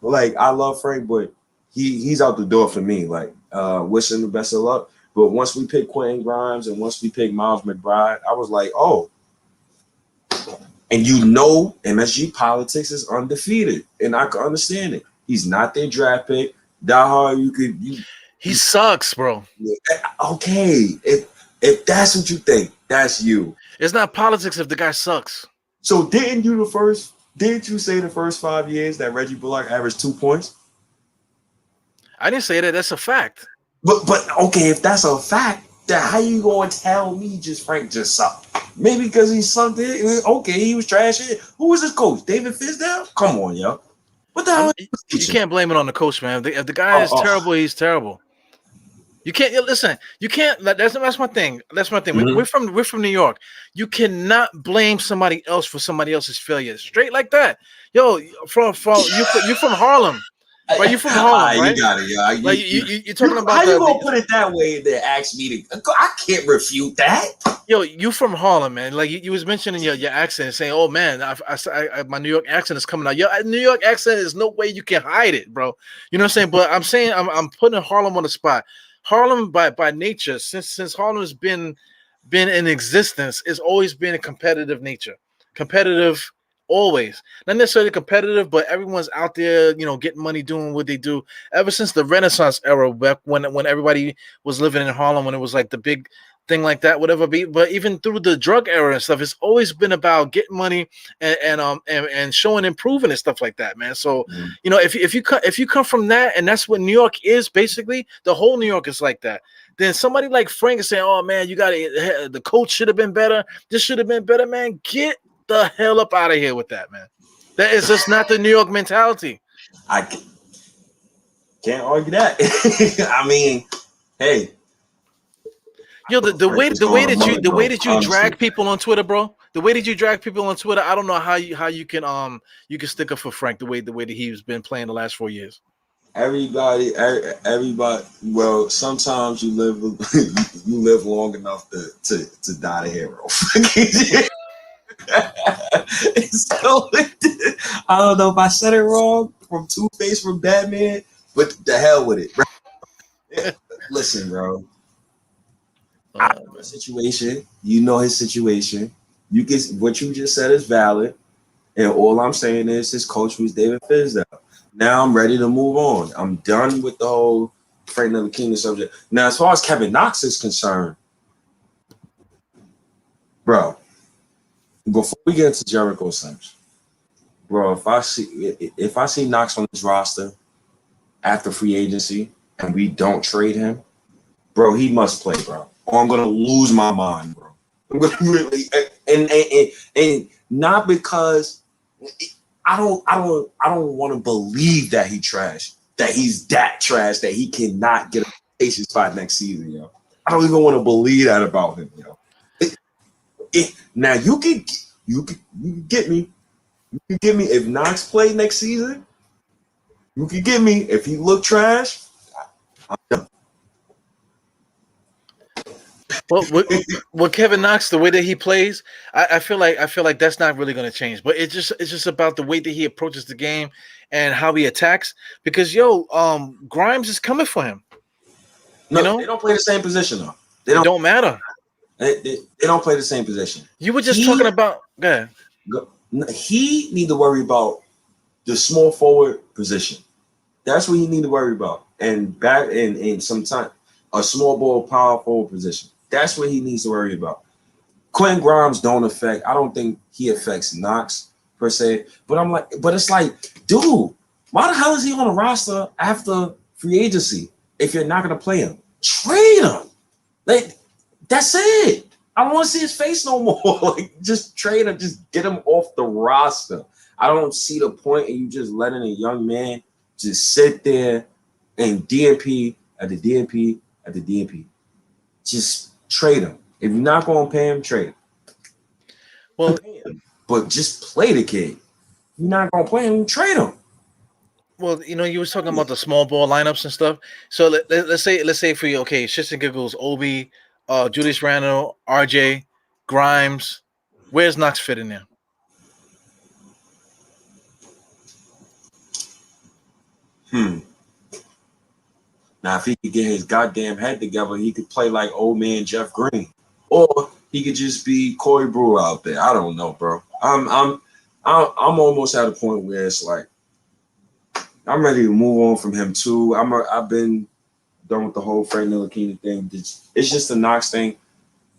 like I love Frank, but he's out the door for me. Like wishing the best of luck. But once we picked Quentin Grimes and once we picked Miles McBride, I was like, oh. And MSG politics is undefeated, and I can understand it. He's not their draft pick. Diehard, he sucks, bro. Okay, if that's what you think, that's you. It's not politics if the guy sucks. So didn't you say the first 5 years that Reggie Bullock averaged 2 points? I didn't say that. That's a fact. But okay, if that's a fact, then how you gonna tell me Frank just sucked? Maybe because he sucked it. Okay, he was trash. Who was his coach? David Fisdale? Come on, yo. What the hell? You can't blame it on the coach, man. If the guy is terrible, he's terrible. You can't listen. You can't. That's my thing. That's my thing. Mm-hmm. We're from New York. You cannot blame somebody else for somebody else's failure. Straight like that. Yo, you from Harlem. Right, you from Harlem, right? You got it, yeah. You're talking about how you gonna put it that way and then ask me to? I can't refute that. Yo, you from Harlem, man. Like you was mentioning your accent, saying, "Oh man, my New York accent is coming out." Your New York accent is no way you can hide it, bro. You know what I'm saying? But I'm saying I'm putting Harlem on the spot. Harlem by nature, since Harlem has been in existence, it's always been a competitive nature. Competitive. Always not necessarily competitive, but everyone's out there, getting money, doing what they do. Ever since the Renaissance era, back when everybody was living in Harlem, when it was like the big thing like that, whatever. But even through the drug era and stuff, it's always been about getting money and showing, improving and stuff like that, man. So if you come from that, and that's what New York is basically, the whole New York is like that. Then somebody like Frank is saying, "Oh man, the coach should have been better. This should have been better, man." Get the hell up out of here with that, man. That is just not the New York mentality. I can't argue that. I mean, hey, yo, the way that you drag people on Twitter, bro. The way that you drag people on Twitter, I don't know how you can stick up for Frank the way that he's been playing the last 4 years. everybody. Well, sometimes you live you live long enough to die the hero. So I don't know if I said it wrong from Two-Face from Batman, but the hell with it, bro. Listen, bro. I know his situation. You know his situation. You can what you just said is valid, and all I'm saying is his coach was David Fizdale. Now I'm ready to move on. I'm done with the whole Frank Ntilikina subject. Now, as far as Kevin Knox is concerned, bro, before we get into Jericho Sims, bro, if I see Knox on this roster after free agency and we don't trade him, bro, he must play, bro. Or I'm gonna lose my mind, bro. I'm gonna really and not because I don't want to believe that he's that trash that he cannot get a rotation spot next season, yo. I don't even want to believe that about him, yo. Now you can get me. You can get me if Knox play next season. You can get me if he look trash. I'm done. Well, with Kevin Knox, the way that he plays, I feel like that's not really going to change. But it's just about the way that he approaches the game and how he attacks. Because Grimes is coming for him. No, they don't play the same position though. It don't matter. They don't play the same position. You were just talking about. Go ahead. He need to worry about the small forward position. That's what he need to worry about. And back in sometime a small ball power forward position. That's what he needs to worry about. Quentin Grimes I don't think he affects Knox per se. But it's like, dude, why the hell is he on the roster after free agency if you're not gonna play him? Trade him. Like, that's it. I don't want to see his face no more. Like, just trade him, just get him off the roster. I don't see the point in you just letting a young man just sit there and DNP at the DNP at the DNP. Just trade him. If you're not going to pay him, trade him. Well, but just play the kid. If you're not going to play him, trade him. Well, you was talking about the small ball lineups and stuff. So let's say for you, okay, shits and giggles, Obi, Julius Randle, RJ, Grimes. Where's Knox fit in there? Now, if he could get his goddamn head together, he could play like old man Jeff Green, or he could just be Corey Brewer out there. I don't know, bro. I'm almost at a point where it's like I'm ready to move on from him too. I've been done with the whole Frank Ntilikina thing. It's just the Knox thing.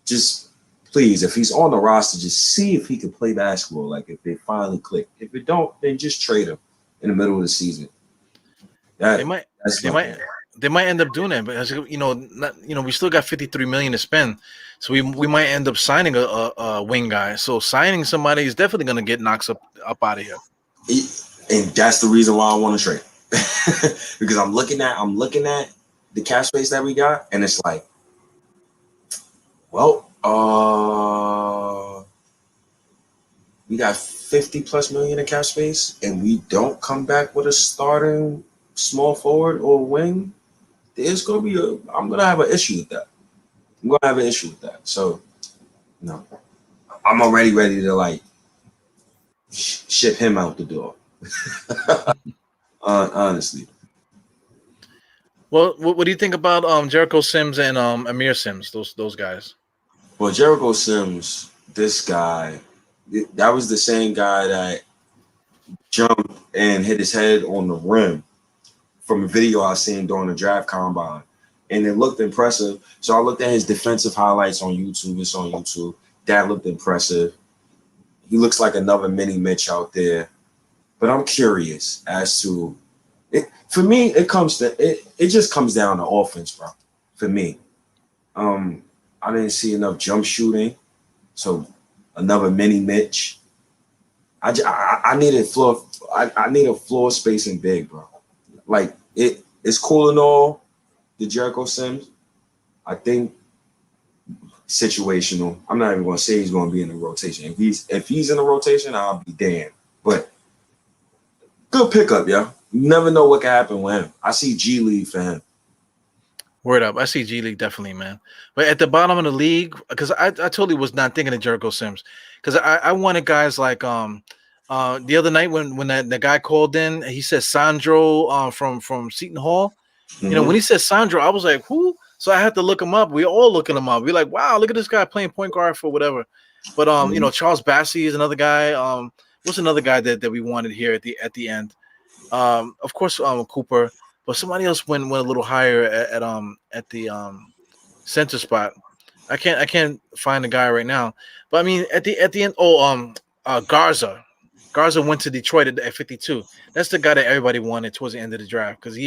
Just please, if he's on the roster, just see if he can play basketball. Like if they finally click. If it don't, then just trade him in the middle of the season. They might end up doing that because we still got $53 million to spend, so we might end up signing a wing guy. So signing somebody is definitely going to get Knox up out of here. And that's the reason why I want to trade because I'm looking at the cap space that we got, and it's like, well, we got 50 plus million in cap space, and we don't come back with a starting small forward or wing. There's gonna be I'm gonna have an issue with that. So, no, I'm already ready to like ship him out the door. Honestly. Well, what do you think about Jericho Sims and Amir Sims? Those guys. Well, Jericho Sims, this guy, that was the same guy that jumped and hit his head on the rim from a video I seen during the draft combine, and it looked impressive. So I looked at his defensive highlights on YouTube. It's on YouTube. That looked impressive. He looks like another mini Mitch out there. But I'm curious as to it. For me, it just comes down to offense, bro. For me, I didn't see enough jump shooting, so another mini Mitch. I needed floor. I need a floor spacing big, bro. Like it's cool and all, the Jericho Sims. I think situational. I'm not even gonna say he's gonna be in the rotation. If he's in the rotation, I'll be damned. But good pickup, yeah. You never know what can happen with him. I see G League for him. Word up. I see G League definitely, man. But at the bottom of the league, because I totally was not thinking of Jericho Sims. Because I wanted guys like the other night when the guy called in, he said Sandro from Seton Hall. Mm-hmm. You know, when he said Sandro, I was like, who? So I had to look him up. We all looking him up. We're like, wow, look at this guy playing point guard for whatever. But you know, Charles Bassey is another guy. What's another guy that we wanted here at the end? Of course, Cooper. But somebody else went a little higher at the center spot. I can't find the guy right now. But I mean at the end. Garza. Garza went to Detroit at 52. That's the guy that everybody wanted towards the end of the draft because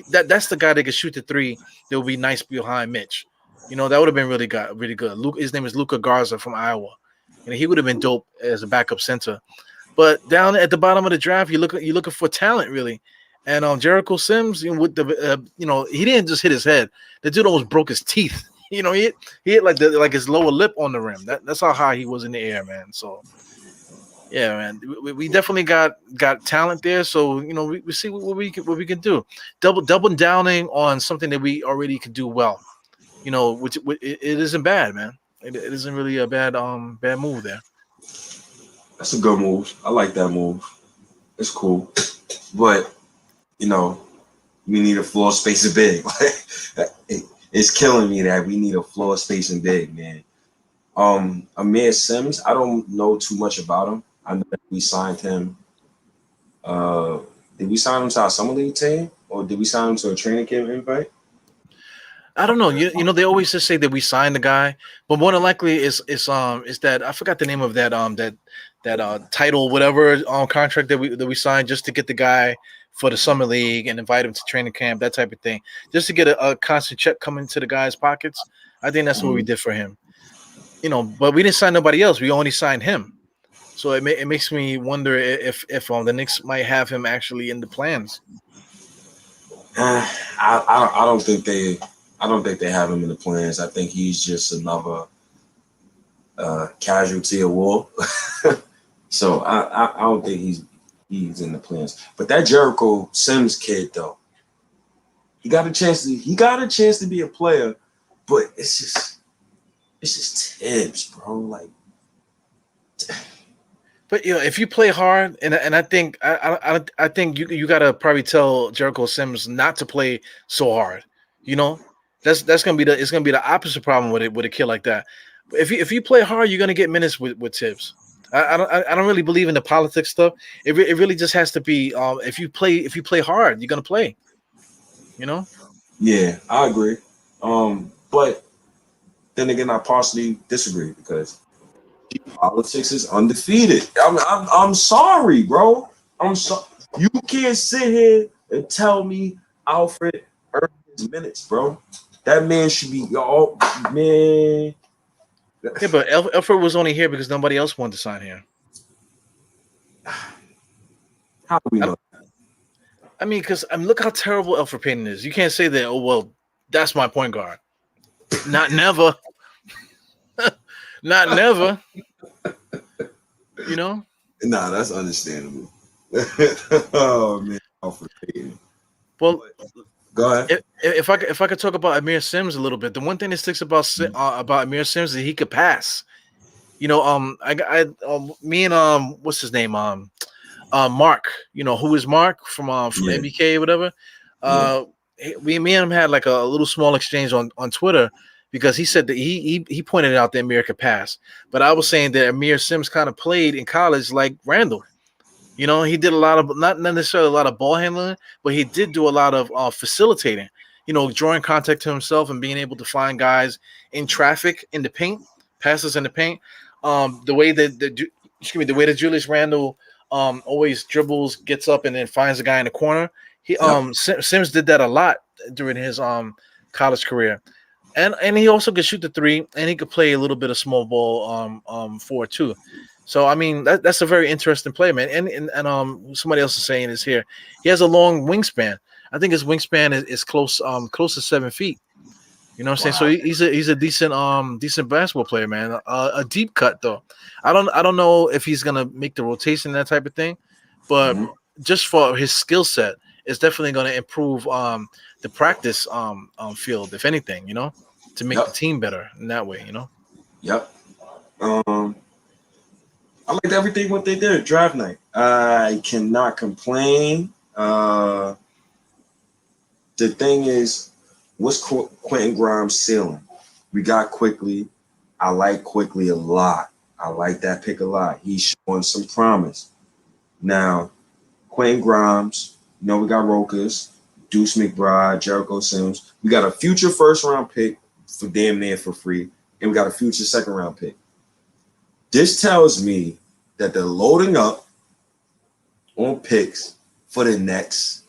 that's the guy that can shoot the three. That would be nice behind Mitch. You know, that would have been really good. His name is Luka Garza from Iowa. And he would have been dope as a backup center. But down at the bottom of the draft, you're looking for talent really. And Jericho Sims, you know, with the he didn't just hit his head. The dude almost broke his teeth. You know, he hit like his lower lip on the rim. That's how high he was in the air, man. So yeah, man, we definitely got talent there. So you know, we see what we can do. Double downing on something that we already can do well. You know, which it isn't bad, man. It isn't really a bad move there. That's a good move. I like that move. It's cool, but you know, we need a floor spacing big. It's killing me that we need a floor spacing big, man. Amir Sims, I don't know too much about him. I know that we signed him. Did we sign him to our summer league team, or did we sign him to a training camp invite? I don't know. You know, they always just say that we signed the guy, but more than likely is that I forgot the name of that title, whatever contract that we signed just to get the guy for the summer league and invite him to training camp, that type of thing, just to get a constant check coming to the guy's pockets. I think that's what we did for him. You know, but we didn't sign nobody else. We only signed him. So it makes me wonder if the Knicks might have him actually in the plans. I don't think they have him in the plans. I think he's just another casualty of war. So I don't think he's in the plans. But that Jericho Sims kid though, he got a chance to be a player, but it's just Tibbs, bro. Like, but you know, if you play hard, and I think I think you gotta probably tell Jericho Sims not to play so hard. You know, that's gonna be the opposite problem with a kid like that. If you play hard, you're gonna get minutes with Tibbs. I don't really believe in the politics stuff. It really just has to be if you play hard, you're gonna play. You know? Yeah, I agree. But then again, I partially disagree because politics is undefeated. I'm sorry, bro. I'm sorry. You can't sit here and tell me Alfred earned his minutes, bro. That man should be man. Yeah, but Alfred was only here because nobody else wanted to sign here. How do we know? I mean, because look how terrible Alfred Payton is. You can't say that. Oh well, that's my point guard. Not never. Not never. You know? Nah, that's understandable. Oh man, Alfred Payton. Well, go ahead. If I could talk about Amir Sims a little bit, the one thing that sticks about Amir Sims is that he could pass. You know, me and what's his name, Mark. You know who is Mark from MBK or whatever. Me and him had like a little small exchange on Twitter because he said that he pointed out that Amir could pass, but I was saying that Amir Sims kind of played in college like Randall. You know, he did a lot of not necessarily a lot of ball handling, but he did do a lot of facilitating. You know, drawing contact to himself and being able to find guys in traffic in the paint, passes in the paint. The way that Julius Randle always dribbles, gets up, and then finds a guy in the corner. Sims did that a lot during his college career, and he also could shoot the three, and he could play a little bit of small ball forward too. So I mean that's a very interesting play, man. And somebody else is saying this here. He has a long wingspan. I think his wingspan is close to 7 feet. You know what I'm saying? So he's a decent basketball player, man. A deep cut though. I don't know if he's gonna make the rotation, that type of thing, but just for his skill set, it's definitely going to improve the practice field, if anything, to make the Yep. team better in that way. Yep. I liked everything what they did draft night. I cannot complain. The thing is, what's Quentin Grimes' ceiling? We got Quickly. I like Quickly a lot. I like that pick a lot. He's showing some promise. Now, Quentin Grimes, we got Rokas, Deuce McBride, Jericho Sims. We got a future first-round pick for damn near for free, and we got a future second-round pick. This tells me that they're loading up on picks for the next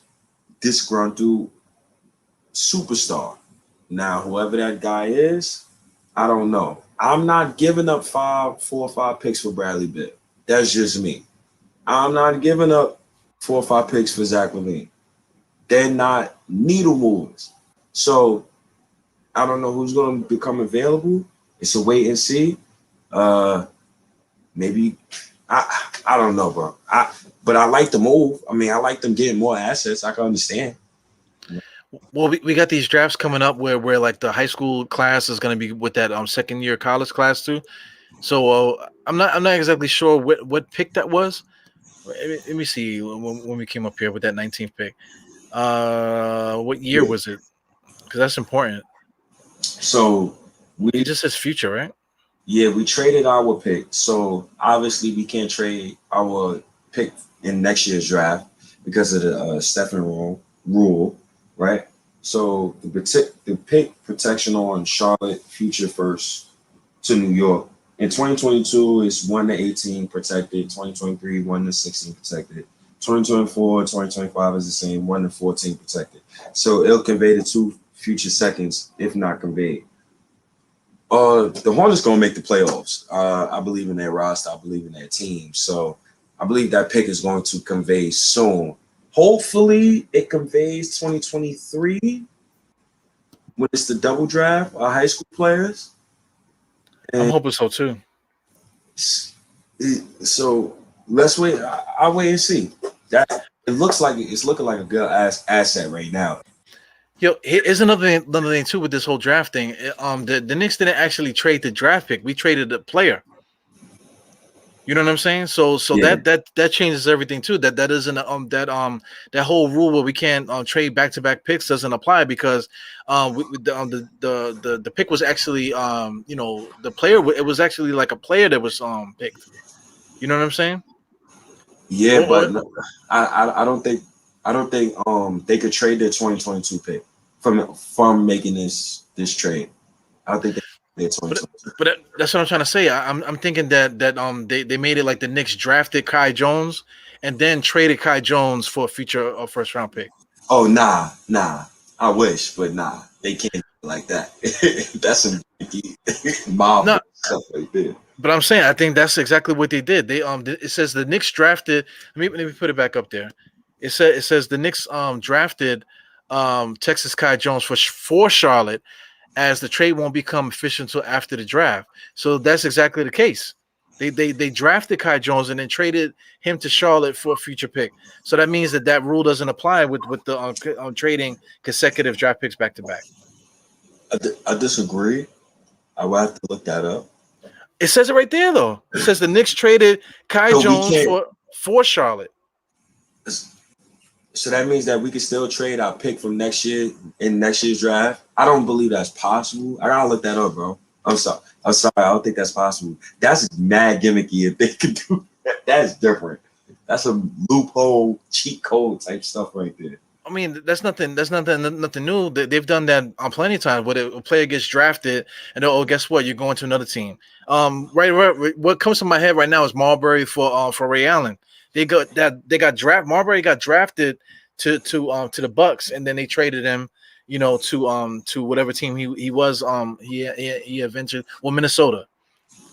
disgruntled superstar. Now, whoever that guy is, I don't know. I'm not giving up 4 or 5 picks for Bradley Beal. That's just me. I'm not giving up 4 or 5 picks for Zach LaVine. They're not needle movers. So I don't know who's going to become available. It's a wait and see. Maybe I don't know, bro. But I like the move. I mean, I like them getting more assets. I can understand. Well, we got these drafts coming up where like the high school class is going to be with that second year college class too. So I'm not exactly sure what pick that was. Let me see when we came up here with that 19th pick. What year was it? Because that's important. So It just says future, right? Yeah, we traded our pick. So obviously we can't trade our pick in next year's draft because of the Stephen rule, right? So the pick protection on Charlotte future first to New York. In 2022 is 1-18 protected, 2023 1-16 protected. 2024, 2025 is the same, 1-14 protected. So it'll convey the 2 future seconds, if not conveyed. The Hornets gonna make the playoffs. I believe in their roster. I believe in their team. So I believe that pick is going to convey soon. Hopefully, it conveys 2023 when it's the double draft of high school players. I'm hoping so too. So let's wait. I'll wait and see. That it looks like it's looking like a good asset right now. Yo, here's another thing too with this whole draft thing. The Knicks didn't actually trade the draft pick. We traded the player. You know what I'm saying? So Yeah. that changes everything too. That isn't that whole rule where we can't trade back-to-back picks doesn't apply because the pick was actually the player. It was actually like a player that was picked. You know what I'm saying? Yeah, but I don't think they could trade their 2022 pick from making this trade. I don't think they 2022. But that's what I'm trying to say. I'm thinking that they made it like the Knicks drafted Kai Jones and then traded Kai Jones for a future first round pick. Oh nah. I wish, but nah, they can't do it like that. That's some mob stuff right there. But I'm saying I think that's exactly what they did. They it says the Knicks drafted. Let me put it back up there. It says the Knicks drafted Texas Kai Jones for Charlotte, as the trade won't become official until after the draft. So that's exactly the case. They drafted Kai Jones and then traded him to Charlotte for a future pick. So that means that rule doesn't apply with the trading consecutive draft picks back to back. I disagree. I will have to look that up. It says it right there, though. It says the Knicks traded Kai Jones for Charlotte. So that means that we can still trade our pick from next year in next year's draft. I don't believe that's possible. I gotta look that up, bro. I'm sorry. I don't think that's possible. That's mad gimmicky if they could do that. That's different. That's a loophole, cheat code type stuff right there. I mean, that's nothing new. They've done that on plenty of times. Where a player gets drafted, and guess what? You're going to another team. Right. What comes to my head right now is Marbury for Ray Allen. Marbury got drafted to the Bucks, and then they traded him, to whatever team he was. He eventually Minnesota.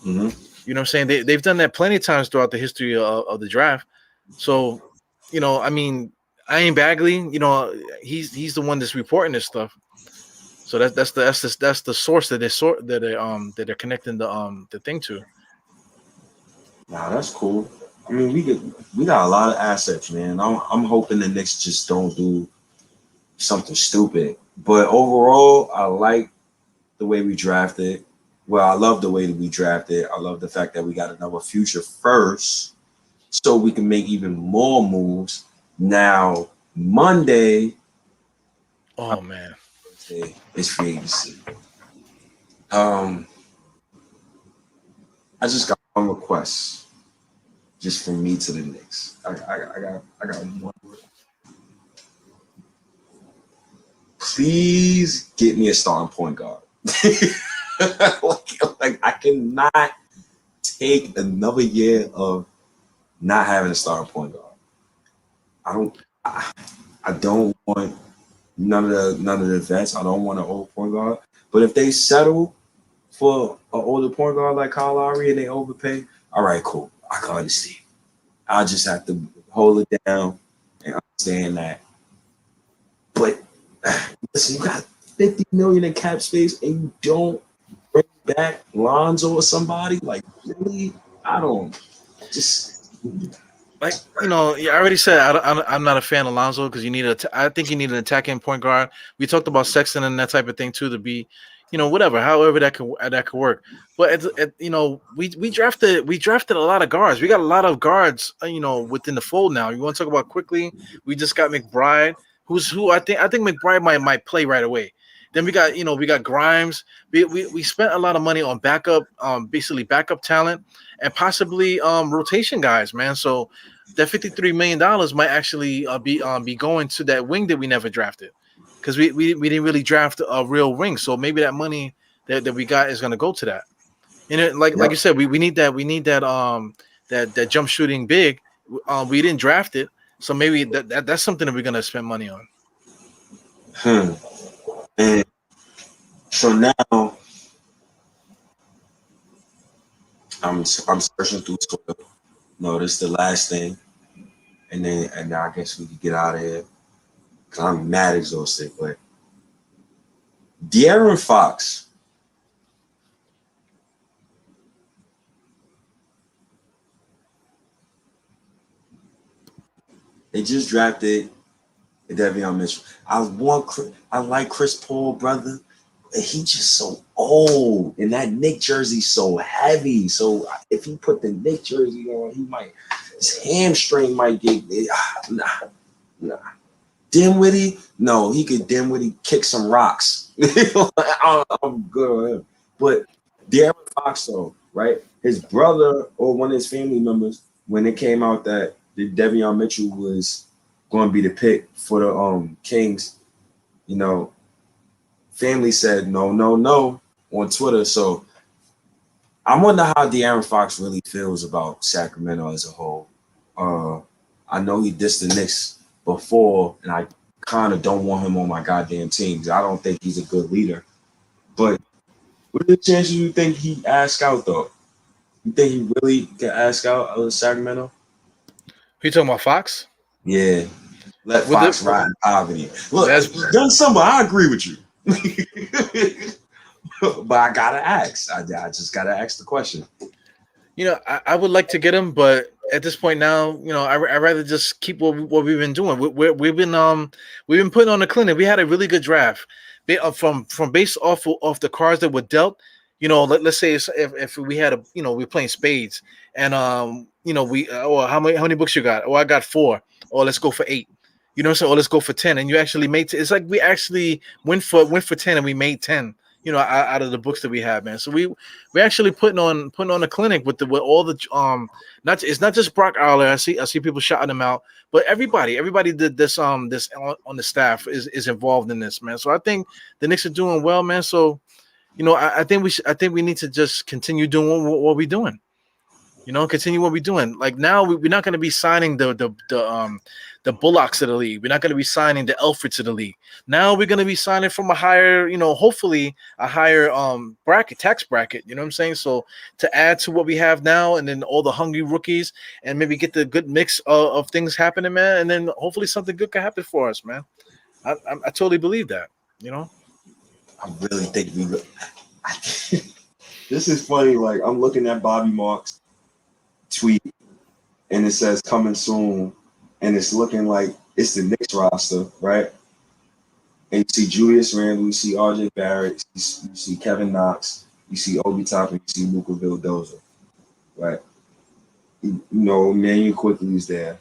Mm-hmm. You know what I'm saying? They've done that plenty of times throughout the history of the draft. So, I mean. Ian Bagley, he's the one that's reporting this stuff. So that's the source that they're connecting the thing to. Nah, that's cool. I mean, we got a lot of assets, man. I'm hoping the Knicks just don't do something stupid. But overall, I like the way we drafted. Well, I love the way that we drafted. I love the fact that we got another future first, so we can make even more moves. Now, Monday, Oh man. it's free agency. Um, I just got one request, just from me to the Knicks. I got one. Please get me a starting point guard. like I cannot take another year of not having a starting point guard. I don't. I don't want none of the vets. I don't want an old point guard. But if they settle for an older point guard like Kyle Lowry and they overpay, all right, cool. I can understand. I just have to hold it down and understand that. But listen, you got 50 million in cap space and you don't bring back Lonzo or somebody, like really? I don't just Like yeah, I already said I'm not a fan of Lonzo because I think you need an attacking point guard. We talked about Sexton and that type of thing too to be, whatever, however that could work. But we drafted a lot of guards. We got a lot of guards, within the fold now. You want to talk about quickly? We just got McBride, who I think McBride might play right away. Then we got Grimes. We spent a lot of money on basically backup talent and possibly rotation guys, man. So that $53 million might actually be going to that wing that we never drafted because we didn't really draft a real wing. So maybe that money that we got is going to go to that. And like you said, we need that jump shooting big. We didn't draft it, so maybe that's something that we're going to spend money on. And so now I'm searching through Twitter. No, this is the last thing, and now I guess we can get out of here because I'm mad exhausted. But De'Aaron Fox, they just drafted Davion Mitchell. I like Chris Paul, brother. He just so old, and that Knick jersey so heavy. So if he put the Knick jersey on, his hamstring might get nah. Dinwiddie, no, he could Dinwiddie kick some rocks. I'm good on him. But De'Aaron Fox, though, right? His brother or one of his family members, when it came out that Davion Mitchell was going to be the pick for the Kings, family said no on Twitter. So I wonder how De'Aaron Fox really feels about Sacramento as a whole. I know he dissed the Knicks before, and I kind of don't want him on my goddamn team. I don't think he's a good leader. But what are the chances you think he ask out, though? You think he really can ask out of Sacramento? Who you talking about, Fox? Yeah. Let Fox ride in poverty. Look, young Summer, I agree with you. But I gotta ask. I just gotta ask the question. I would like to get him, but at this point now, I'd rather just keep what we've been doing. We've been putting on the clinic. We had a really good draft, from based off the cards that were dealt. Let's say if we had we're playing spades, and how many books you got? Oh, I got 4. Or let's go for 8. You know what I'm saying? Or let's go for 10, and you actually made. It's like we actually went for 10, and we made 10. Out of the books that we have, man. So we're actually putting on a clinic with all the it's not just Brock Aller. I see people shouting him out, but everybody did this on the staff is involved in this, man. So I think the Knicks are doing well, man. So I think we need to just continue doing what we're doing. Continue what we're doing. Like now, we're not going to be signing the Bullocks to the league. We're not going to be signing the Elford to the league. Now we're going to be signing from a higher, hopefully a higher tax bracket. You know what I'm saying? So to add to what we have now, and then all the hungry rookies, and maybe get the good mix of things happening, man. And then hopefully something good can happen for us, man. I totally believe that. I really think we. This is funny. Like I'm looking at Bobby Marks tweet, and it says coming soon, and it's looking like it's the Knicks roster, right? And you see Julius Randle, you see RJ Barrett, you see Kevin Knox, you see Obi Toppin, you see Luka Vildoza, right? You know, Emmanuel Quickly is there,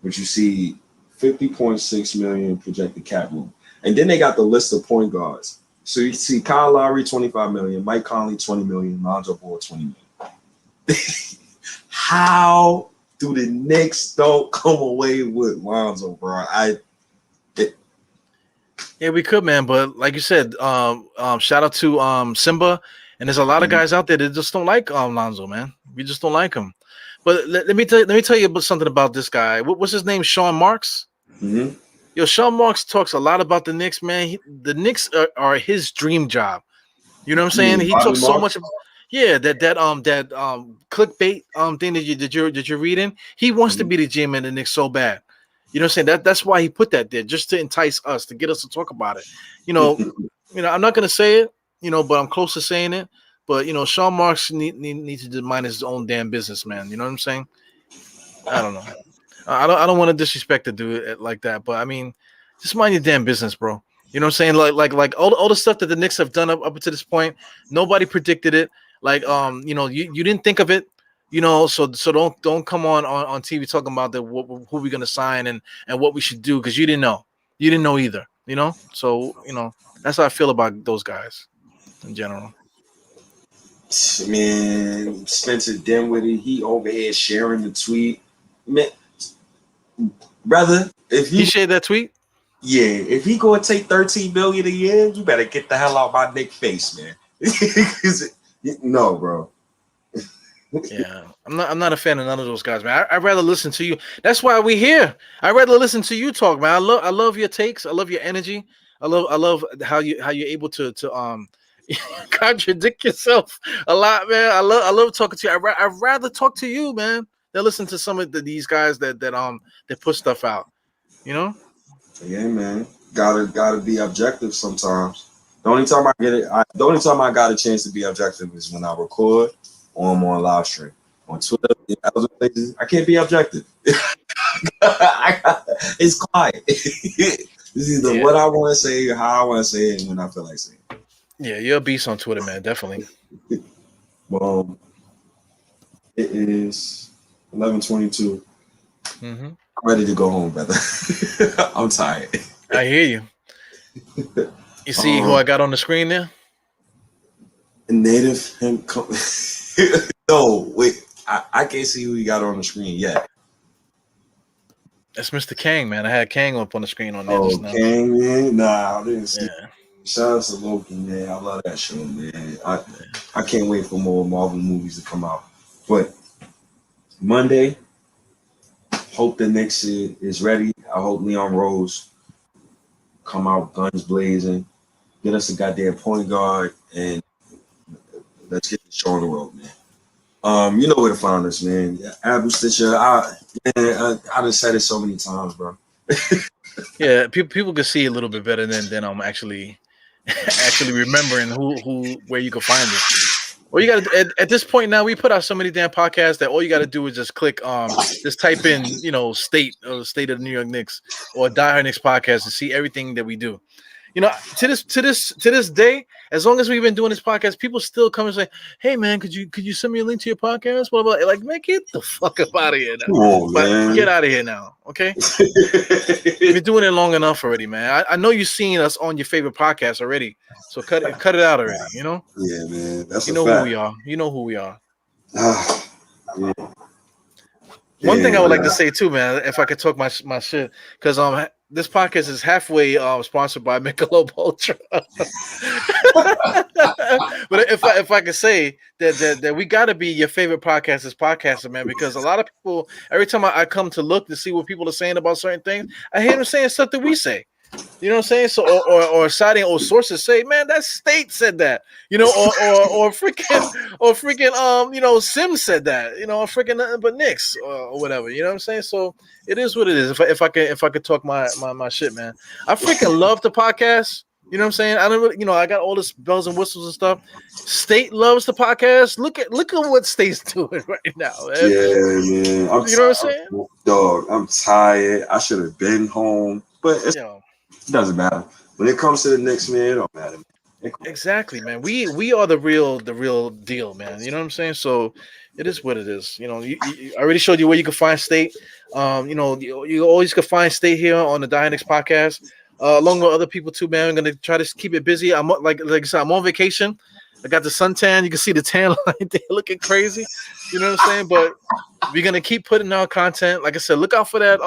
but you see 50.6 million projected cap room, and then they got the list of point guards. So you see Kyle Lowry 25 million, Mike Conley 20 million, Lonzo Ball 20 million. How do the Knicks don't come away with Lonzo, bro? Yeah, we could, man. But like you said, shout out to Simba, and there's a lot of guys out there that just don't like Lonzo, man. We just don't like him. But let me tell you about something about this guy. What's his name? Sean Marks. Mm-hmm. Yo, Sean Marks talks a lot about the Knicks, man. The Knicks are his dream job. You know what I'm saying? He talks so much about that clickbait thing that you're reading. He wants to be the GM of the Knicks so bad. You know what I'm saying? That's why he put that there, just to entice us, to get us to talk about it. You know, I'm not gonna say it, but I'm close to saying it. But Sean Marks needs to mind his own damn business, man. You know what I'm saying? I don't know. I don't want to disrespect the dude like that, but I mean, just mind your damn business, bro. You know what I'm saying? Like all the stuff that the Knicks have done up to this point, nobody predicted it. Like you didn't think of it, so don't come on TV talking about who we're gonna sign and what we should do, because you didn't know. You didn't know either, So that's how I feel about those guys in general. Man, Spencer Dinwiddie, he over here sharing the tweet. Man, brother, if he shared that tweet, if he gonna take $13 million a year, you better get the hell out my Nick face, man. No, bro. Yeah, I'm not a fan of none of those guys, man. I'd rather listen to you. That's why we here. I'd rather listen to you talk, man. I love your takes. I love your energy. I love how you're able to contradict yourself a lot, man. I love talking to you. I'd rather talk to you, man, than listen to some of these guys that put stuff out. Yeah, man. Gotta be objective sometimes. The only time I got a chance to be objective is when I record or I'm on live stream. On Twitter, other places, I can't be objective. It's quiet. It's either what I want to say, or how I want to say it, and when I feel like saying it. Yeah, you're a beast on Twitter, man. Definitely. Well, it is 11:22. Mm-hmm. I'm ready to go home, brother. I'm tired. I hear you. You see who I got on the screen there? Native hemp. No, wait. I can't see who you got on the screen yet. That's Mr. Kang, man. I had Kang up on the screen on there just now. Kang, man. Nah, I didn't see. Yeah. Shout out to Loki, man. I love that show, man. I can't wait for more Marvel movies to come out. But Monday, hope the Knicks is ready. I hope Leon Rose come out guns blazing, get us a goddamn point guard, and let's get the show on the road, man. You know where to find us, man. Apple Stitcher. I done said it so many times, bro. Yeah, people can see a little bit better than I'm actually remembering where you can find it. Well, you got to at this point now, we put out so many damn podcasts that all you got to do is just click just type in state of the New York Knicks or Diehard Knicks podcast to see everything that we do. To this day, as long as we've been doing this podcast, people still come and say, "Hey, man, could you send me a link to your podcast?" Blah, blah, blah. Like, man, get the fuck up out of here now. Man. Get out of here now, okay? We've been doing it long enough already, man. I know you've seen us on your favorite podcast already, so cut it out already. Yeah, man, that's who we are. You know who we are. Yeah. One thing I would like to say too, man, if I could talk my shit, because this podcast is halfway sponsored by Michelob Ultra. But if I could say that we got to be your favorite podcaster, man, because a lot of people, every time I come to look to see what people are saying about certain things, I hear them saying stuff that we say. You know what I'm saying? So or citing or sources say, man, that State said that, or freaking Sim said that, or freaking nothing but Knicks or whatever. You know what I'm saying? So it is what it is. If I could talk my shit, man. I freaking love the podcast. You know what I'm saying? I don't really, I got all this bells and whistles and stuff. State loves the podcast. Look at what State's doing right now, man. Yeah, man. I'm You know what I'm tired. saying? Dog, I'm tired. I should have been home, but it doesn't matter. When it comes to the Knicks, man, it don't matter. Exactly, man. We are the real deal, man. You know what I'm saying? So it is what it is. I already showed you where you can find State. You always can find State here on the Diehard State podcast, along with other people too, man. I'm gonna try to keep it busy. I'm like I said, I'm on vacation. I got the suntan. You can see the tan line there looking crazy. You know what I'm saying? But we're gonna keep putting out content. Like I said, look out for that.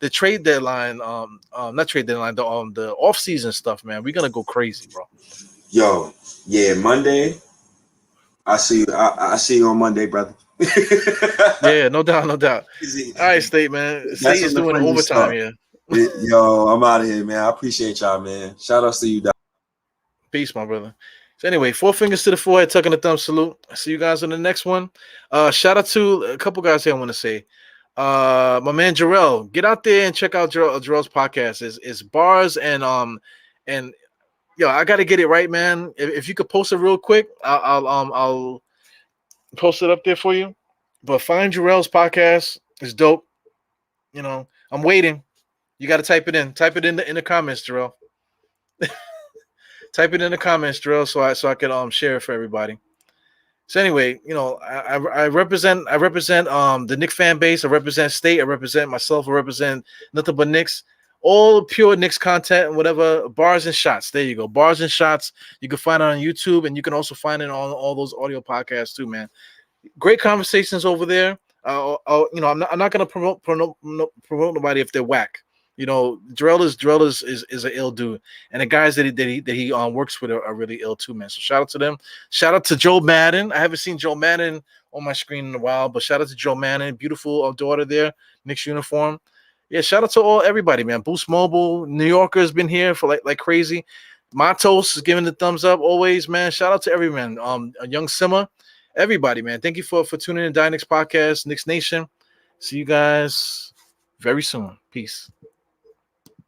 The trade deadline. Not trade deadline. The off season stuff, man. We're gonna go crazy, bro. Yo, yeah, Monday. I see you. I see you on Monday, brother. Yeah, no doubt. All right, State, man. State is doing overtime here. Yo, I'm out of here, man. I appreciate y'all, man. Shout outs to you, Doc. Peace, my brother. So anyway, 4 fingers to the forehead, tucking the thumb salute. See you guys on the next one. Shout out to a couple guys here I want to say. My man Jarrell, get out there and check out Jarrell's podcast. It's bars and yo, I gotta get it right, man. If you could post it real quick, I'll post it up there for you. But find Jarrell's podcast. It's dope. I'm waiting. You got to type it in. Type it in the comments, Jarrell. Type it in the comments, Jarrell, so I can share it for everybody. So anyway, I represent the Knicks fan base. I represent State. I represent myself. I represent nothing but Knicks. All pure Knicks content and whatever. Bars and shots. There you go. Bars and shots. You can find it on YouTube, and you can also find it on all those audio podcasts too, man. Great conversations over there. I'm not gonna promote nobody if they're whack. Jarrell is an ill dude, and the guys that he works with are really ill too, man. So shout out to them. Shout out to Joe Madden. I haven't seen Joe Madden on my screen in a while, but shout out to Joe Madden, beautiful daughter there, Knicks uniform. Yeah, shout out to everybody, man. Boost Mobile, New Yorker's been here for like crazy. Matos is giving the thumbs up always, man. Shout out to everyone. Young Simmer, everybody, man. Thank you for tuning in to Knicks podcast, Knicks Nation. See you guys very soon. Peace.